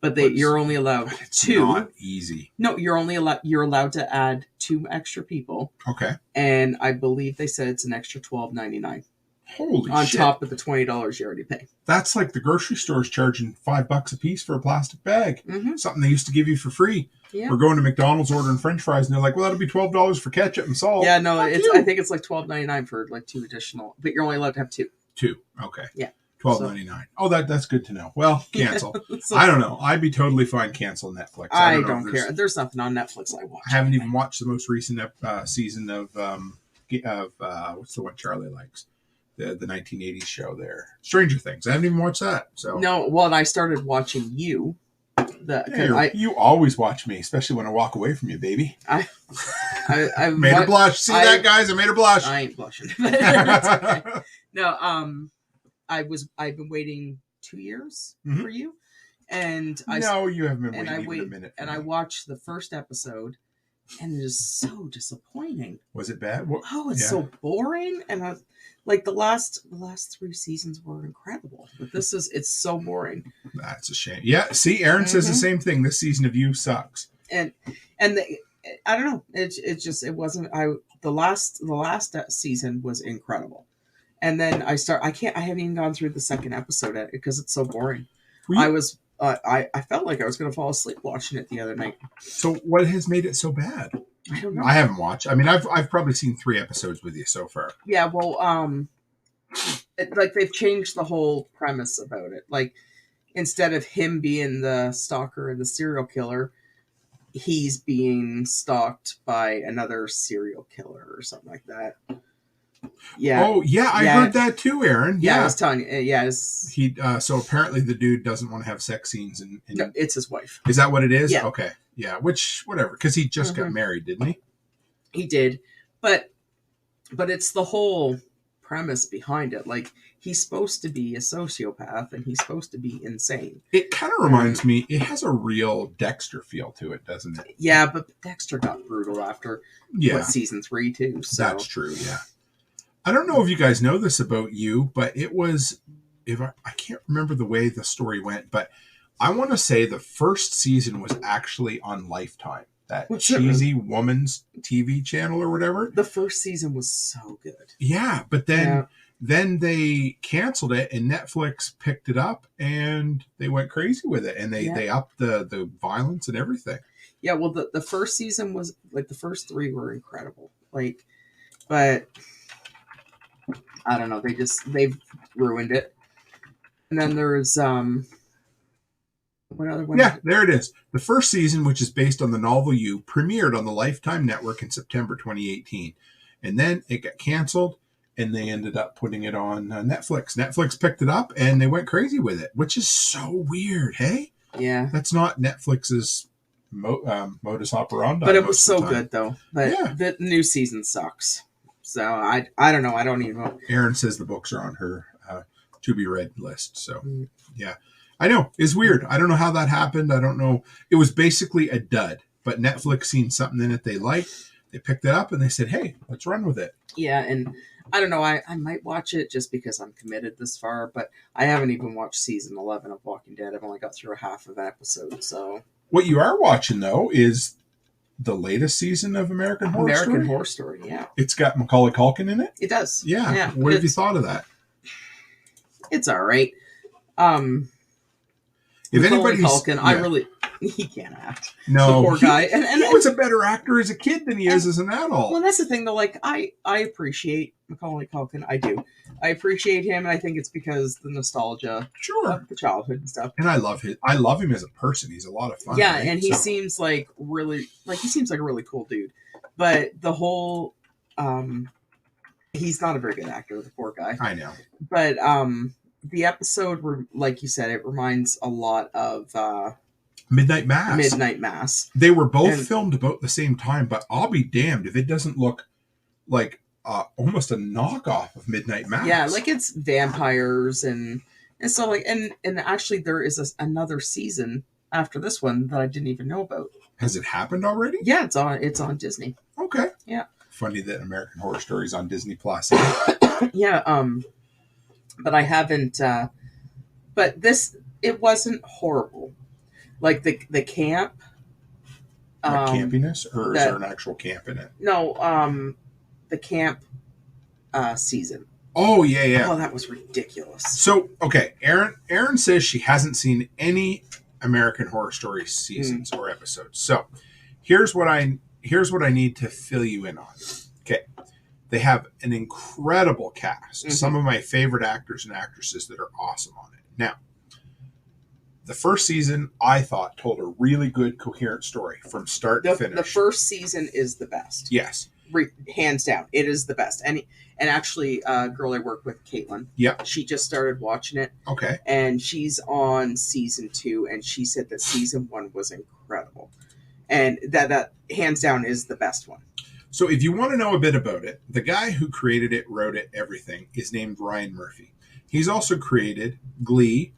[SPEAKER 2] but you're only allowed 2.
[SPEAKER 1] Not easy.
[SPEAKER 2] No, you're allowed to add 2 extra people.
[SPEAKER 1] Okay.
[SPEAKER 2] And I believe they said it's an extra $12.99.
[SPEAKER 1] Holy
[SPEAKER 2] on
[SPEAKER 1] shit.
[SPEAKER 2] top of the $20 you already pay.
[SPEAKER 1] That's like the grocery stores charging $5 a piece for a plastic bag. Something they used to give you for free. Yeah. We're going to McDonald's ordering French fries, and they're like, "Well, that'll be $12 for ketchup and salt."
[SPEAKER 2] Yeah, no, I think it's like $12.99 for like 2 additional, but you're only allowed to have 2.
[SPEAKER 1] 2, okay.
[SPEAKER 2] Yeah.
[SPEAKER 1] $12.99. Oh, that's good to know. Well, cancel. I don't know. I'd be totally fine canceling Netflix.
[SPEAKER 2] I don't care. There's nothing on Netflix I watch.
[SPEAKER 1] I haven't even watched the most recent season of what's the one Charlie likes. The 1980s show there, Stranger Things. I haven't even watched that. So
[SPEAKER 2] no, well, and I started watching you.
[SPEAKER 1] You always watch me, especially when I walk away from you, baby.
[SPEAKER 2] I
[SPEAKER 1] made her blush. See that, guys? I made her blush.
[SPEAKER 2] I ain't blushing. Okay. No, I've been waiting 2 years for you, and
[SPEAKER 1] you haven't been waiting even a minute.
[SPEAKER 2] And I watched the first episode. And it is so disappointing.
[SPEAKER 1] Was it bad?
[SPEAKER 2] It's so boring. And like the last 3 seasons were incredible, but it's so boring.
[SPEAKER 1] That's a shame. Yeah, see, Aaron says the same thing. This season of You sucks.
[SPEAKER 2] And I don't know. It wasn't. The last season was incredible, and then I haven't even gone through the second episode yet because it's so boring.
[SPEAKER 1] Were you-
[SPEAKER 2] I felt like I was going to fall asleep watching it the other night.
[SPEAKER 1] So what has made it so bad?
[SPEAKER 2] I don't know.
[SPEAKER 1] I haven't watched. I mean, I've probably seen 3 episodes with you so far.
[SPEAKER 2] Yeah, well, like they've changed the whole premise about it. Like instead of him being the stalker and the serial killer, he's being stalked by another serial killer or something like that. Yeah.
[SPEAKER 1] Oh yeah, I heard that too, Aaron.
[SPEAKER 2] Yeah, I
[SPEAKER 1] Yeah,
[SPEAKER 2] was telling you. Yeah,
[SPEAKER 1] he. So apparently the dude doesn't want to have sex scenes, and
[SPEAKER 2] no, it's his wife.
[SPEAKER 1] is that what it is?
[SPEAKER 2] Yeah.
[SPEAKER 1] Okay. Yeah. Which whatever, because he just got married, didn't he?
[SPEAKER 2] He did, but it's the whole premise behind it. Like he's supposed to be a sociopath and he's supposed to be insane.
[SPEAKER 1] It kind of reminds me. It has a real Dexter feel to it, doesn't it?
[SPEAKER 2] Yeah, but Dexter got brutal after season 3 too. So
[SPEAKER 1] that's true. Yeah. I don't know if you guys know this about you, but it was. I can't remember the way the story went, but I want to say the first season was actually on Lifetime. That cheesy woman's TV channel or whatever.
[SPEAKER 2] The first season was so good.
[SPEAKER 1] Yeah, but then they canceled it and Netflix picked it up and they went crazy with it and they upped the violence and everything.
[SPEAKER 2] Yeah, well the first season was like the first 3 were incredible. Like, but I don't know, they've ruined it. And then there's what other one?
[SPEAKER 1] Yeah, there it is. The first season, which is based on the novel You, premiered on the Lifetime Network in September 2018. And then it got canceled, and they ended up putting it on Netflix. Netflix picked it up, and they went crazy with it, which is so weird, hey?
[SPEAKER 2] Yeah.
[SPEAKER 1] That's not Netflix's modus operandi.
[SPEAKER 2] But it was so good, though. But the new season sucks. So I don't know. I don't even know.
[SPEAKER 1] Erin says the books are on her to-be-read list. So, yeah. I know. It's weird. I don't know how that happened. I don't know. It was basically a dud. But Netflix seen something in it they liked. They picked it up and they said, hey, let's run with it.
[SPEAKER 2] Yeah, and I don't know. I might watch it just because I'm committed this far. But I haven't even watched season 11 of Walking Dead. I've only got through half of an episode. So
[SPEAKER 1] what you are watching, though, is the latest season of American Horror Story.
[SPEAKER 2] American Horror Story, yeah.
[SPEAKER 1] It's got Macaulay Culkin in it?
[SPEAKER 2] It does.
[SPEAKER 1] Yeah. What have you thought of that?
[SPEAKER 2] It's all right.
[SPEAKER 1] If anybody's
[SPEAKER 2] Culkin, he can't act.
[SPEAKER 1] No,
[SPEAKER 2] the poor guy. And
[SPEAKER 1] he was a better actor as a kid than he is as an adult.
[SPEAKER 2] Well, that's the thing, though. Like, I appreciate Macaulay Culkin. I do. I appreciate him, and I think it's because the nostalgia of the childhood and stuff.
[SPEAKER 1] And I love him as a person. He's a lot of fun.
[SPEAKER 2] Yeah,
[SPEAKER 1] right?
[SPEAKER 2] and he seems like a really cool dude. But the whole, he's not a very good actor. The poor guy.
[SPEAKER 1] I know.
[SPEAKER 2] But the episode, like you said, it reminds a lot of
[SPEAKER 1] Midnight Mass.
[SPEAKER 2] Midnight Mass.
[SPEAKER 1] They were both filmed about the same time, but I'll be damned if it doesn't look like almost a knockoff of Midnight Mass.
[SPEAKER 2] Yeah, like it's vampires and so like and actually there is another season after this one that I didn't even know about.
[SPEAKER 1] Has it happened already?
[SPEAKER 2] Yeah, it's on Disney.
[SPEAKER 1] Okay.
[SPEAKER 2] Yeah.
[SPEAKER 1] Funny that American Horror Story is on Disney Plus.
[SPEAKER 2] Yeah. But I haven't. But it wasn't horrible. Like the camp.
[SPEAKER 1] Campiness, or is there an actual camp in it?
[SPEAKER 2] No. The camp season.
[SPEAKER 1] Oh yeah.
[SPEAKER 2] Oh, that was ridiculous.
[SPEAKER 1] So okay, Erin says she hasn't seen any American Horror Story seasons or episodes. So here's what I need to fill you in on. Okay. They have an incredible cast. Mm-hmm. Some of my favorite actors and actresses that are awesome on it. Now, the first season, I thought, told a really good, coherent story from start to finish.
[SPEAKER 2] The first season is the best.
[SPEAKER 1] Yes.
[SPEAKER 2] Hands down. It is the best. And actually, a girl I work with, Caitlin, she just started watching it.
[SPEAKER 1] Okay.
[SPEAKER 2] And she's on season 2, and she said that season 1 was incredible. And that hands down is the best one.
[SPEAKER 1] So if you want to know a bit about it, the guy who created it, wrote it, everything, is named Ryan Murphy. He's also created Glee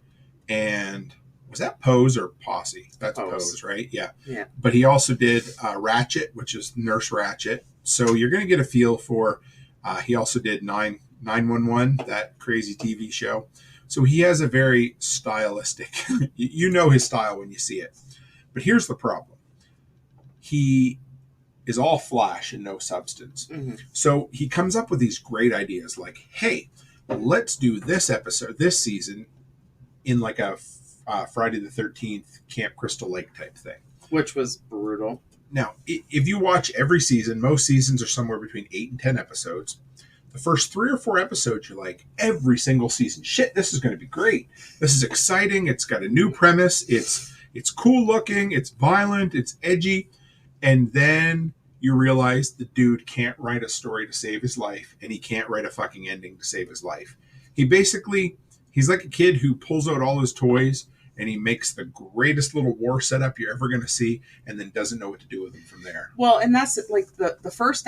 [SPEAKER 1] and, was that Pose or Posse? That's Pose, right? Yeah. But he also did Ratchet, which is Nurse Ratchet. So you're going to get a feel for, he also did 911, that crazy TV show. So he has a very stylistic, you know his style when you see it. But here's the problem. He is all flash and no substance.
[SPEAKER 2] Mm-hmm.
[SPEAKER 1] So he comes up with these great ideas like, hey, let's do this episode, this season, in like a Friday the 13th Camp Crystal Lake type thing.
[SPEAKER 2] Which was brutal.
[SPEAKER 1] Now, if you watch every season, most seasons are somewhere between 8 and 10 episodes. The first 3 or 4 episodes, you're like, every single season, shit, this is going to be great. This is exciting. It's got a new premise. It's cool looking. It's violent. It's edgy. And then you realize the dude can't write a story to save his life, and he can't write a fucking ending to save his life. He's like a kid who pulls out all his toys, and he makes the greatest little war setup you're ever going to see, and then doesn't know what to do with them from there.
[SPEAKER 2] Well, and that's like the first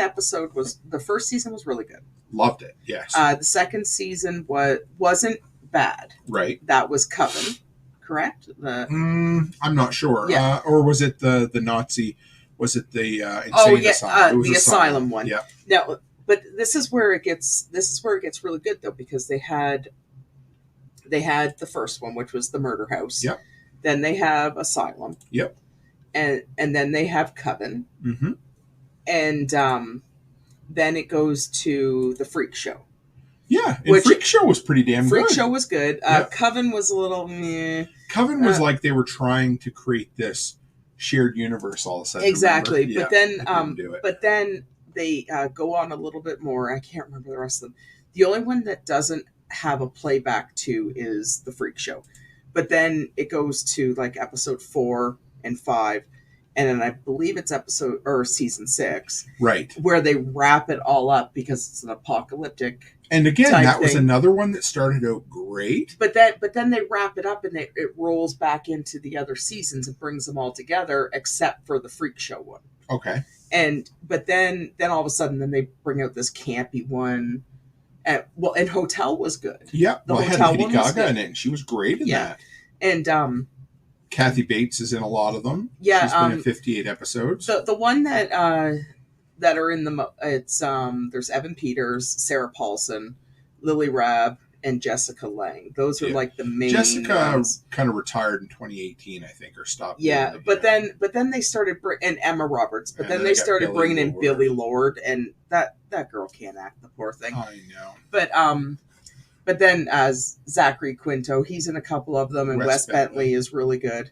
[SPEAKER 2] season was really good.
[SPEAKER 1] Loved it, yes.
[SPEAKER 2] The second season wasn't bad.
[SPEAKER 1] Right.
[SPEAKER 2] That was Coven, correct?
[SPEAKER 1] I'm not sure.
[SPEAKER 2] Yeah.
[SPEAKER 1] Or was it the Nazi? Was it the insane asylum?
[SPEAKER 2] The asylum one.
[SPEAKER 1] Yeah.
[SPEAKER 2] No, but this is where it gets really good though, because they had the first one, which was the murder house.
[SPEAKER 1] Yep.
[SPEAKER 2] Then they have Asylum.
[SPEAKER 1] Yep.
[SPEAKER 2] And then they have Coven.
[SPEAKER 1] Mm-hmm.
[SPEAKER 2] And then it goes to the Freak Show.
[SPEAKER 1] Yeah, and Freak Show was pretty damn good.
[SPEAKER 2] Freak Show was good.
[SPEAKER 1] Yep.
[SPEAKER 2] Coven was a little meh.
[SPEAKER 1] Coven was like they were trying to create this shared universe all of a sudden.
[SPEAKER 2] Exactly.
[SPEAKER 1] Remember?
[SPEAKER 2] But then they go on a little bit more. I can't remember the rest of them. The only one that doesn't have a playback to is the Freak Show. But then it goes to like episode 4 and 5. And then I believe it's season 6.
[SPEAKER 1] Right.
[SPEAKER 2] Where they wrap it all up because it's an apocalyptic.
[SPEAKER 1] And again, that was another one that started out great.
[SPEAKER 2] But then they wrap it up and it rolls back into the other seasons and brings them all together, except for the Freak Show one.
[SPEAKER 1] Okay.
[SPEAKER 2] But then all of a sudden, then they bring out this campy one. And Hotel was good.
[SPEAKER 1] Yeah.
[SPEAKER 2] The
[SPEAKER 1] Hotel had Lady Gaga in it, and she was great in that.
[SPEAKER 2] And
[SPEAKER 1] Kathy Bates is in a lot of them.
[SPEAKER 2] Yeah.
[SPEAKER 1] She's been in 58 episodes.
[SPEAKER 2] The one that are in there's Evan Peters, Sarah Paulson, Lily Rabb, and Jessica Lange. Those are like the main
[SPEAKER 1] Jessica
[SPEAKER 2] ones.
[SPEAKER 1] Kind of retired in 2018, I think, or stopped.
[SPEAKER 2] Yeah, but then they started and Emma Roberts, but then they started bringing in Billy Lord, and that girl can't act, the poor thing.
[SPEAKER 1] I know.
[SPEAKER 2] But then as Zachary Quinto, he's in a couple of them, and Wes Bentley is really good.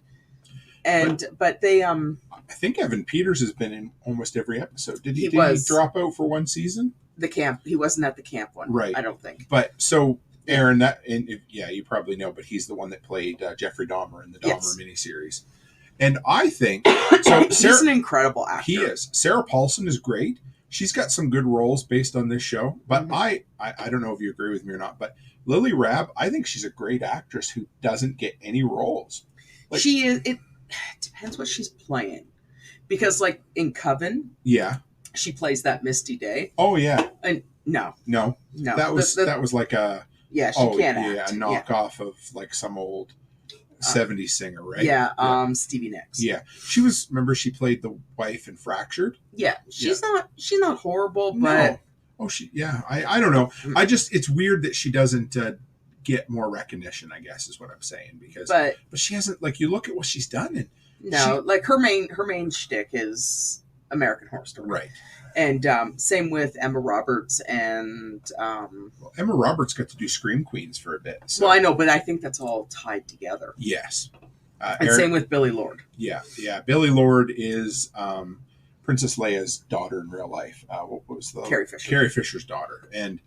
[SPEAKER 2] But they
[SPEAKER 1] I think Evan Peters has been in almost every episode. Did he drop out for one season?
[SPEAKER 2] The camp. He wasn't at the camp one,
[SPEAKER 1] right?
[SPEAKER 2] I don't think.
[SPEAKER 1] But so Aaron, you probably know, but he's the one that played Jeffrey Dahmer in the Dahmer miniseries. And I think so.
[SPEAKER 2] He's an incredible actor.
[SPEAKER 1] He is. Sarah Paulson is great. She's got some good roles based on this show. But I don't know if you agree with me or not. But Lily Rabb, I think she's a great actress who doesn't get any roles.
[SPEAKER 2] She is. It depends what she's playing, because like in Coven, she plays that Misty Day.
[SPEAKER 1] Oh yeah.
[SPEAKER 2] And no.
[SPEAKER 1] That was like a.
[SPEAKER 2] Yeah, she can't act.
[SPEAKER 1] A knockoff of like some old 70s singer, right?
[SPEAKER 2] Yeah, Stevie Nicks.
[SPEAKER 1] Yeah. She played the wife in Fractured.
[SPEAKER 2] Yeah. She's not horrible, but
[SPEAKER 1] no. Oh, I don't know. It's weird that she doesn't get more recognition, I guess is what I'm saying, because but she hasn't, like, you look at what she's done and
[SPEAKER 2] like her main shtick is American Horror Story.
[SPEAKER 1] Right.
[SPEAKER 2] And same with Emma Roberts and
[SPEAKER 1] Emma Roberts got to do Scream Queens for a bit. So.
[SPEAKER 2] Well, I know, but I think that's all tied together.
[SPEAKER 1] Yes.
[SPEAKER 2] And same with Billy Lord.
[SPEAKER 1] Yeah. Billy Lord is Princess Leia's daughter in real life. What was the
[SPEAKER 2] Carrie Fisher?
[SPEAKER 1] Carrie Fisher's daughter, and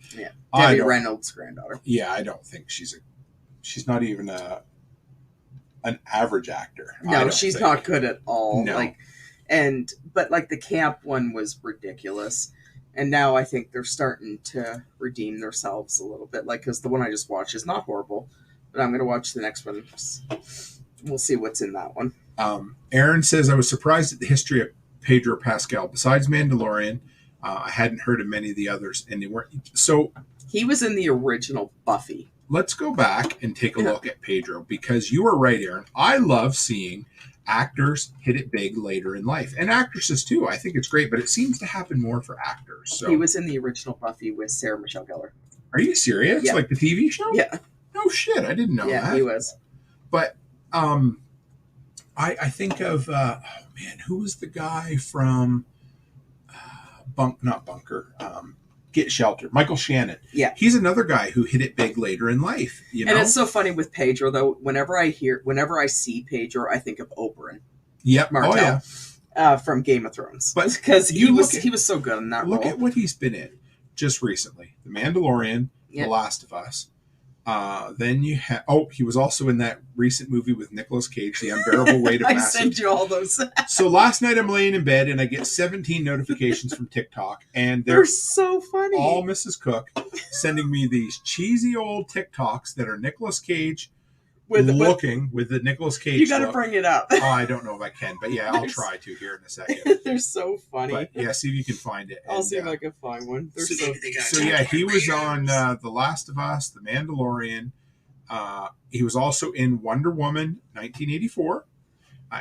[SPEAKER 2] Debbie Reynolds' granddaughter.
[SPEAKER 1] Yeah, I don't think she's not even an average actor.
[SPEAKER 2] No, she's not good at all.
[SPEAKER 1] No.
[SPEAKER 2] But the camp one was ridiculous, and now I think they're starting to redeem themselves a little bit. Because the one I just watched is not horrible, but I'm going to watch the next one. We'll see what's in that one.
[SPEAKER 1] Aaron says, I was surprised at the history of Pedro Pascal. Besides Mandalorian, I hadn't heard of many of the others, and they weren't. So
[SPEAKER 2] he was in the original Buffy.
[SPEAKER 1] Let's go back and take a look at Pedro, because you are right, Aaron. I love seeing actors hit it big later in life, and actresses too. I think it's great, but it seems to happen more for actors. So
[SPEAKER 2] he was in the original Buffy with Sarah Michelle Gellar.
[SPEAKER 1] Are you serious?
[SPEAKER 2] Yeah.
[SPEAKER 1] Like the TV show?
[SPEAKER 2] Yeah.
[SPEAKER 1] No shit, I didn't know that.
[SPEAKER 2] Yeah, he was.
[SPEAKER 1] But I think of who was the guy from Get Shelter. Michael Shannon.
[SPEAKER 2] Yeah.
[SPEAKER 1] He's another guy who hit it big later in life. You know?
[SPEAKER 2] And it's so funny with Pedro, though. Whenever I see Pedro, I think of Oberyn.
[SPEAKER 1] Yep.
[SPEAKER 2] Martell, from Game of Thrones.
[SPEAKER 1] But
[SPEAKER 2] because he was so good in that role.
[SPEAKER 1] Look at what he's been in just recently. The Mandalorian, The Last of Us. Then you have... he was also in that recent movie with Nicolas Cage, The Unbearable Weight of
[SPEAKER 2] I
[SPEAKER 1] Massive...
[SPEAKER 2] sent you all those.
[SPEAKER 1] So last night I'm laying in bed and I get 17 notifications from TikTok, and
[SPEAKER 2] they're so funny.
[SPEAKER 1] All Mrs. Cook sending me these cheesy old TikToks that are Nicolas Cage with the Nicolas Cage.
[SPEAKER 2] You got to bring it up.
[SPEAKER 1] I don't know if I can, but yeah, I'll try to here in a second.
[SPEAKER 2] They're so funny.
[SPEAKER 1] But yeah, see if you can find it.
[SPEAKER 2] I'll see if I can find one.
[SPEAKER 1] So yeah, he was on The Last of Us, The Mandalorian. He was also in Wonder Woman 1984.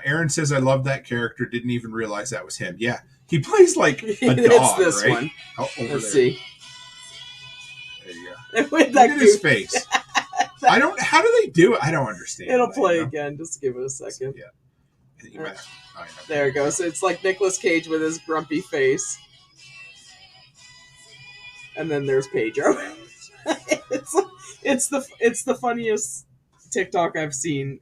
[SPEAKER 1] Aaron says, I love that character. Didn't even realize that was him. Yeah, he plays like a dog,
[SPEAKER 2] it's this
[SPEAKER 1] right?
[SPEAKER 2] one.
[SPEAKER 1] Oh, over
[SPEAKER 2] Let's
[SPEAKER 1] there.
[SPEAKER 2] See.
[SPEAKER 1] There you go.
[SPEAKER 2] Look
[SPEAKER 1] at his face. How do they do it? I don't understand.
[SPEAKER 2] It'll play again. Just give it a second.
[SPEAKER 1] Yeah.
[SPEAKER 2] There it goes. It's like Nicolas Cage with his grumpy face. And then there's Pedro. It's the funniest TikTok I've seen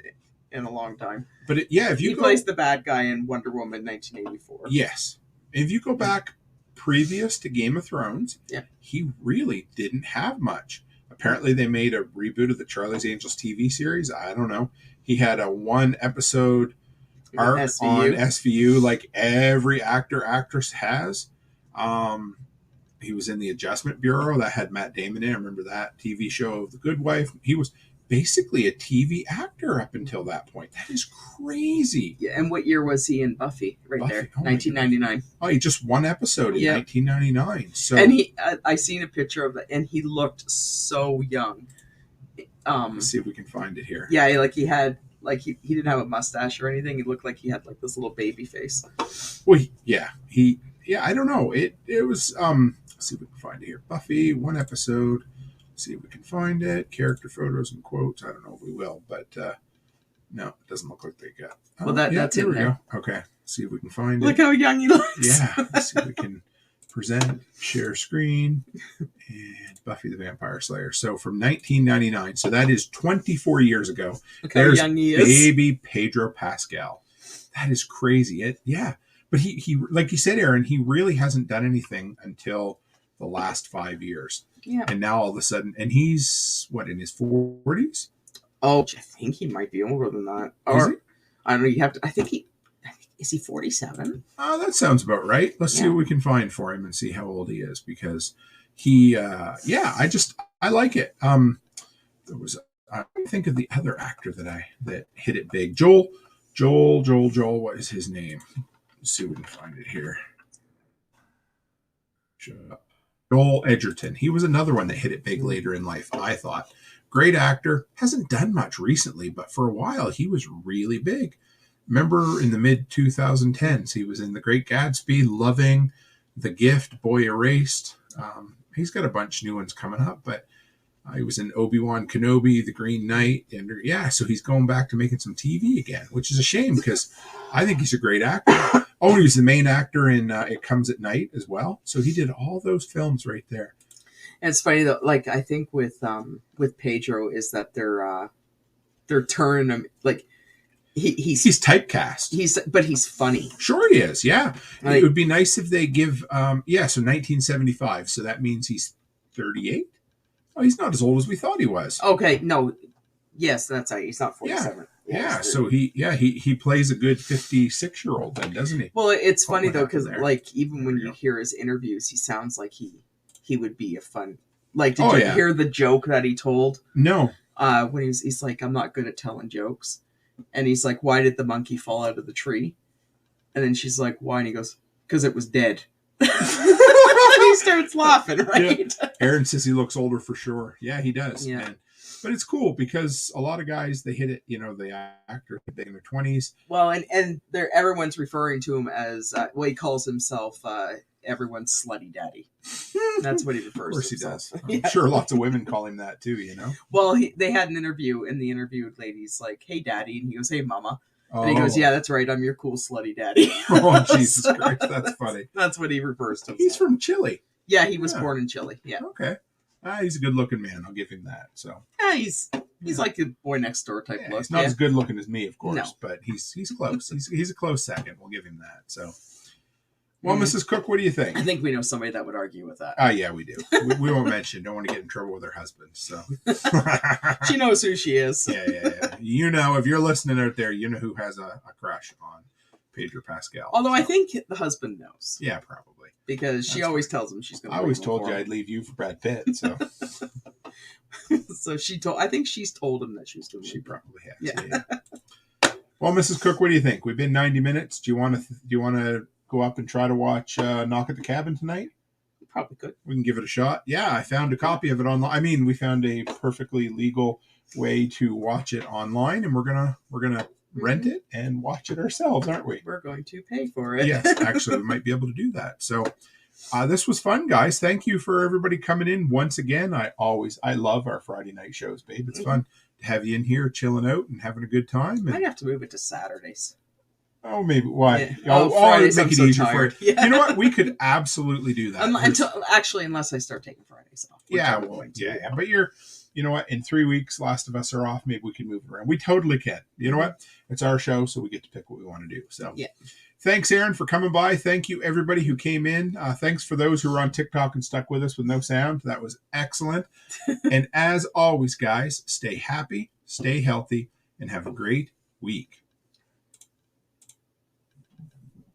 [SPEAKER 2] in a long time.
[SPEAKER 1] But if you
[SPEAKER 2] plays the bad guy in Wonder Woman 1984.
[SPEAKER 1] Yes. If you go back previous to Game of Thrones, he really didn't have much. Apparently they made a reboot of the Charlie's Angels TV series. I don't know. He had a 1-episode arc on SVU like every actress has. He was in the Adjustment Bureau that had Matt Damon in. I remember that TV show, The Good Wife. He was basically a TV actor up until that point. That is crazy.
[SPEAKER 2] Yeah, and what year was he in Buffy? There, 1999.
[SPEAKER 1] Oh, he just 1 episode in 1999. So,
[SPEAKER 2] and I seen a picture of it, and he looked so young.
[SPEAKER 1] Let's see if we can find it here.
[SPEAKER 2] Yeah, he had he didn't have a mustache or anything. He looked like he had like this little baby face.
[SPEAKER 1] Well, I don't know. It was let's see if we can find it here. Buffy, 1 episode. See if we can find it. Character photos and quotes. I don't know if we will, but no, it doesn't look like they got.
[SPEAKER 2] Well, that's
[SPEAKER 1] here
[SPEAKER 2] in
[SPEAKER 1] we
[SPEAKER 2] there.
[SPEAKER 1] Go. Okay, see if we can find it.
[SPEAKER 2] Look how young he looks.
[SPEAKER 1] Yeah, let's see if we can present, share screen, and Buffy the Vampire Slayer. So from 1999, so that is 24 years ago.
[SPEAKER 2] Look how young he is.
[SPEAKER 1] Baby Pedro Pascal. That is crazy. But he like you said, Aaron, he really hasn't done anything until the last 5 years.
[SPEAKER 2] Yeah.
[SPEAKER 1] And now all of a sudden, and he's in his 40s?
[SPEAKER 2] Oh, I think he might be older than that.
[SPEAKER 1] Is he?
[SPEAKER 2] I don't know. Is he 47?
[SPEAKER 1] Oh, that sounds about right. Let's see what we can find for him and see how old he is, because he, I like it. I think of the other actor that hit it big. Joel, what is his name? Let's see if we can find it here. Joel Edgerton. He was another one that hit it big later in life, I thought. Great actor. Hasn't done much recently, but for a while he was really big. Remember in the mid-2010s, he was in The Great Gatsby, Loving, The Gift, Boy Erased. He's got a bunch of new ones coming up, but he was in Obi-Wan Kenobi, The Green Knight, and so he's going back to making some TV again, which is a shame because I think he's a great actor. Oh, he was the main actor in It Comes at Night as well. So he did all those films right there.
[SPEAKER 2] And it's funny though, like I think with Pedro is that they're turning him like he's
[SPEAKER 1] typecast.
[SPEAKER 2] But he's funny.
[SPEAKER 1] Sure he is. Yeah. It would be nice if they give so 1975. So that means he's 38. Oh, he's not as old as we thought he was.
[SPEAKER 2] Okay, no. Yes, that's right. He's not 47.
[SPEAKER 1] Yeah, so he plays a good 56-year-old then, doesn't he?
[SPEAKER 2] Well, it's funny though because like even when you hear his interviews, he sounds like he would be a fun. Like, did you hear the joke that he told?
[SPEAKER 1] No.
[SPEAKER 2] When he's like, I'm not good at telling jokes, and he's like, why did the monkey fall out of the tree? And then she's like, why? And he goes, because it was dead. He starts laughing, right?
[SPEAKER 1] Yeah. Aaron says he looks older for sure. Yeah, he does.
[SPEAKER 2] Yeah.
[SPEAKER 1] Man. But it's cool because a lot of guys, they hit it, the actor in their 20s.
[SPEAKER 2] Well, and everyone's referring to him as, he calls himself everyone's slutty daddy. That's what he refers to. Of course
[SPEAKER 1] he does. I'm sure lots of women call him that too,
[SPEAKER 2] Well, they had an interview, and the interviewed lady's like, hey, daddy. And he goes, hey, mama. And he goes, yeah, that's right. I'm your cool, slutty daddy.
[SPEAKER 1] Oh, Jesus Christ. That's funny.
[SPEAKER 2] That's what he refers to himself.
[SPEAKER 1] He's from Chile.
[SPEAKER 2] Yeah, he was born in Chile. Yeah.
[SPEAKER 1] Okay. He's a good-looking man. I'll give him that. So.
[SPEAKER 2] Yeah, he's like a boy next door type look.
[SPEAKER 1] He's not as good-looking as me, of course,
[SPEAKER 2] No.
[SPEAKER 1] but he's close. He's a close second. We'll give him that. So. Well, Mrs. Cook, what do you think?
[SPEAKER 2] I think we know somebody that would argue with that.
[SPEAKER 1] Yeah, we do. We won't mention. Don't want to get in trouble with her husband. So
[SPEAKER 2] she knows who she is.
[SPEAKER 1] Yeah. You know, if you're listening out there, you know who has a crush on Pedro Pascal.
[SPEAKER 2] Although I think the husband knows.
[SPEAKER 1] Yeah, probably.
[SPEAKER 2] Because she always tells him she's going to.
[SPEAKER 1] I always told you I'd leave you for Brad Pitt. So.
[SPEAKER 2] So I think she's told him that she's doing.
[SPEAKER 1] She probably has.
[SPEAKER 2] Yeah.
[SPEAKER 1] Well, Mrs. Cook, what do you think? We've been 90 minutes. Do you want to go up and try to watch Knock at the Cabin tonight?
[SPEAKER 2] Probably could.
[SPEAKER 1] We can give it a shot. Yeah, I found a copy of it online. I mean, we found a perfectly legal way to watch it online, and we're gonna rent it and watch it ourselves, aren't we?
[SPEAKER 2] We're going to pay for it.
[SPEAKER 1] Yes, actually, we might be able to do that. So, this was fun, guys. Thank you for everybody coming in once again. I love our Friday night shows, babe. It's fun to have you in here chilling out and having a good time.
[SPEAKER 2] Might have to move it to Saturdays.
[SPEAKER 1] Oh, maybe. Why?
[SPEAKER 2] Yeah. Fridays,
[SPEAKER 1] make
[SPEAKER 2] I'm
[SPEAKER 1] it
[SPEAKER 2] so
[SPEAKER 1] easier
[SPEAKER 2] tired.
[SPEAKER 1] for you. You know what? We could absolutely do that.
[SPEAKER 2] Unless I start taking Fridays off.
[SPEAKER 1] Yeah, But you know what? In 3 weeks, Last of Us are off. Maybe we can move it around. We totally can. You know what? It's our show, so we get to pick what we want to do. So,
[SPEAKER 2] yeah.
[SPEAKER 1] Thanks, Aaron, for coming by. Thank you, everybody who came in. Thanks for those who were on TikTok and stuck with us with no sound. That was excellent. And as always, guys, stay happy, stay healthy, and have a great week.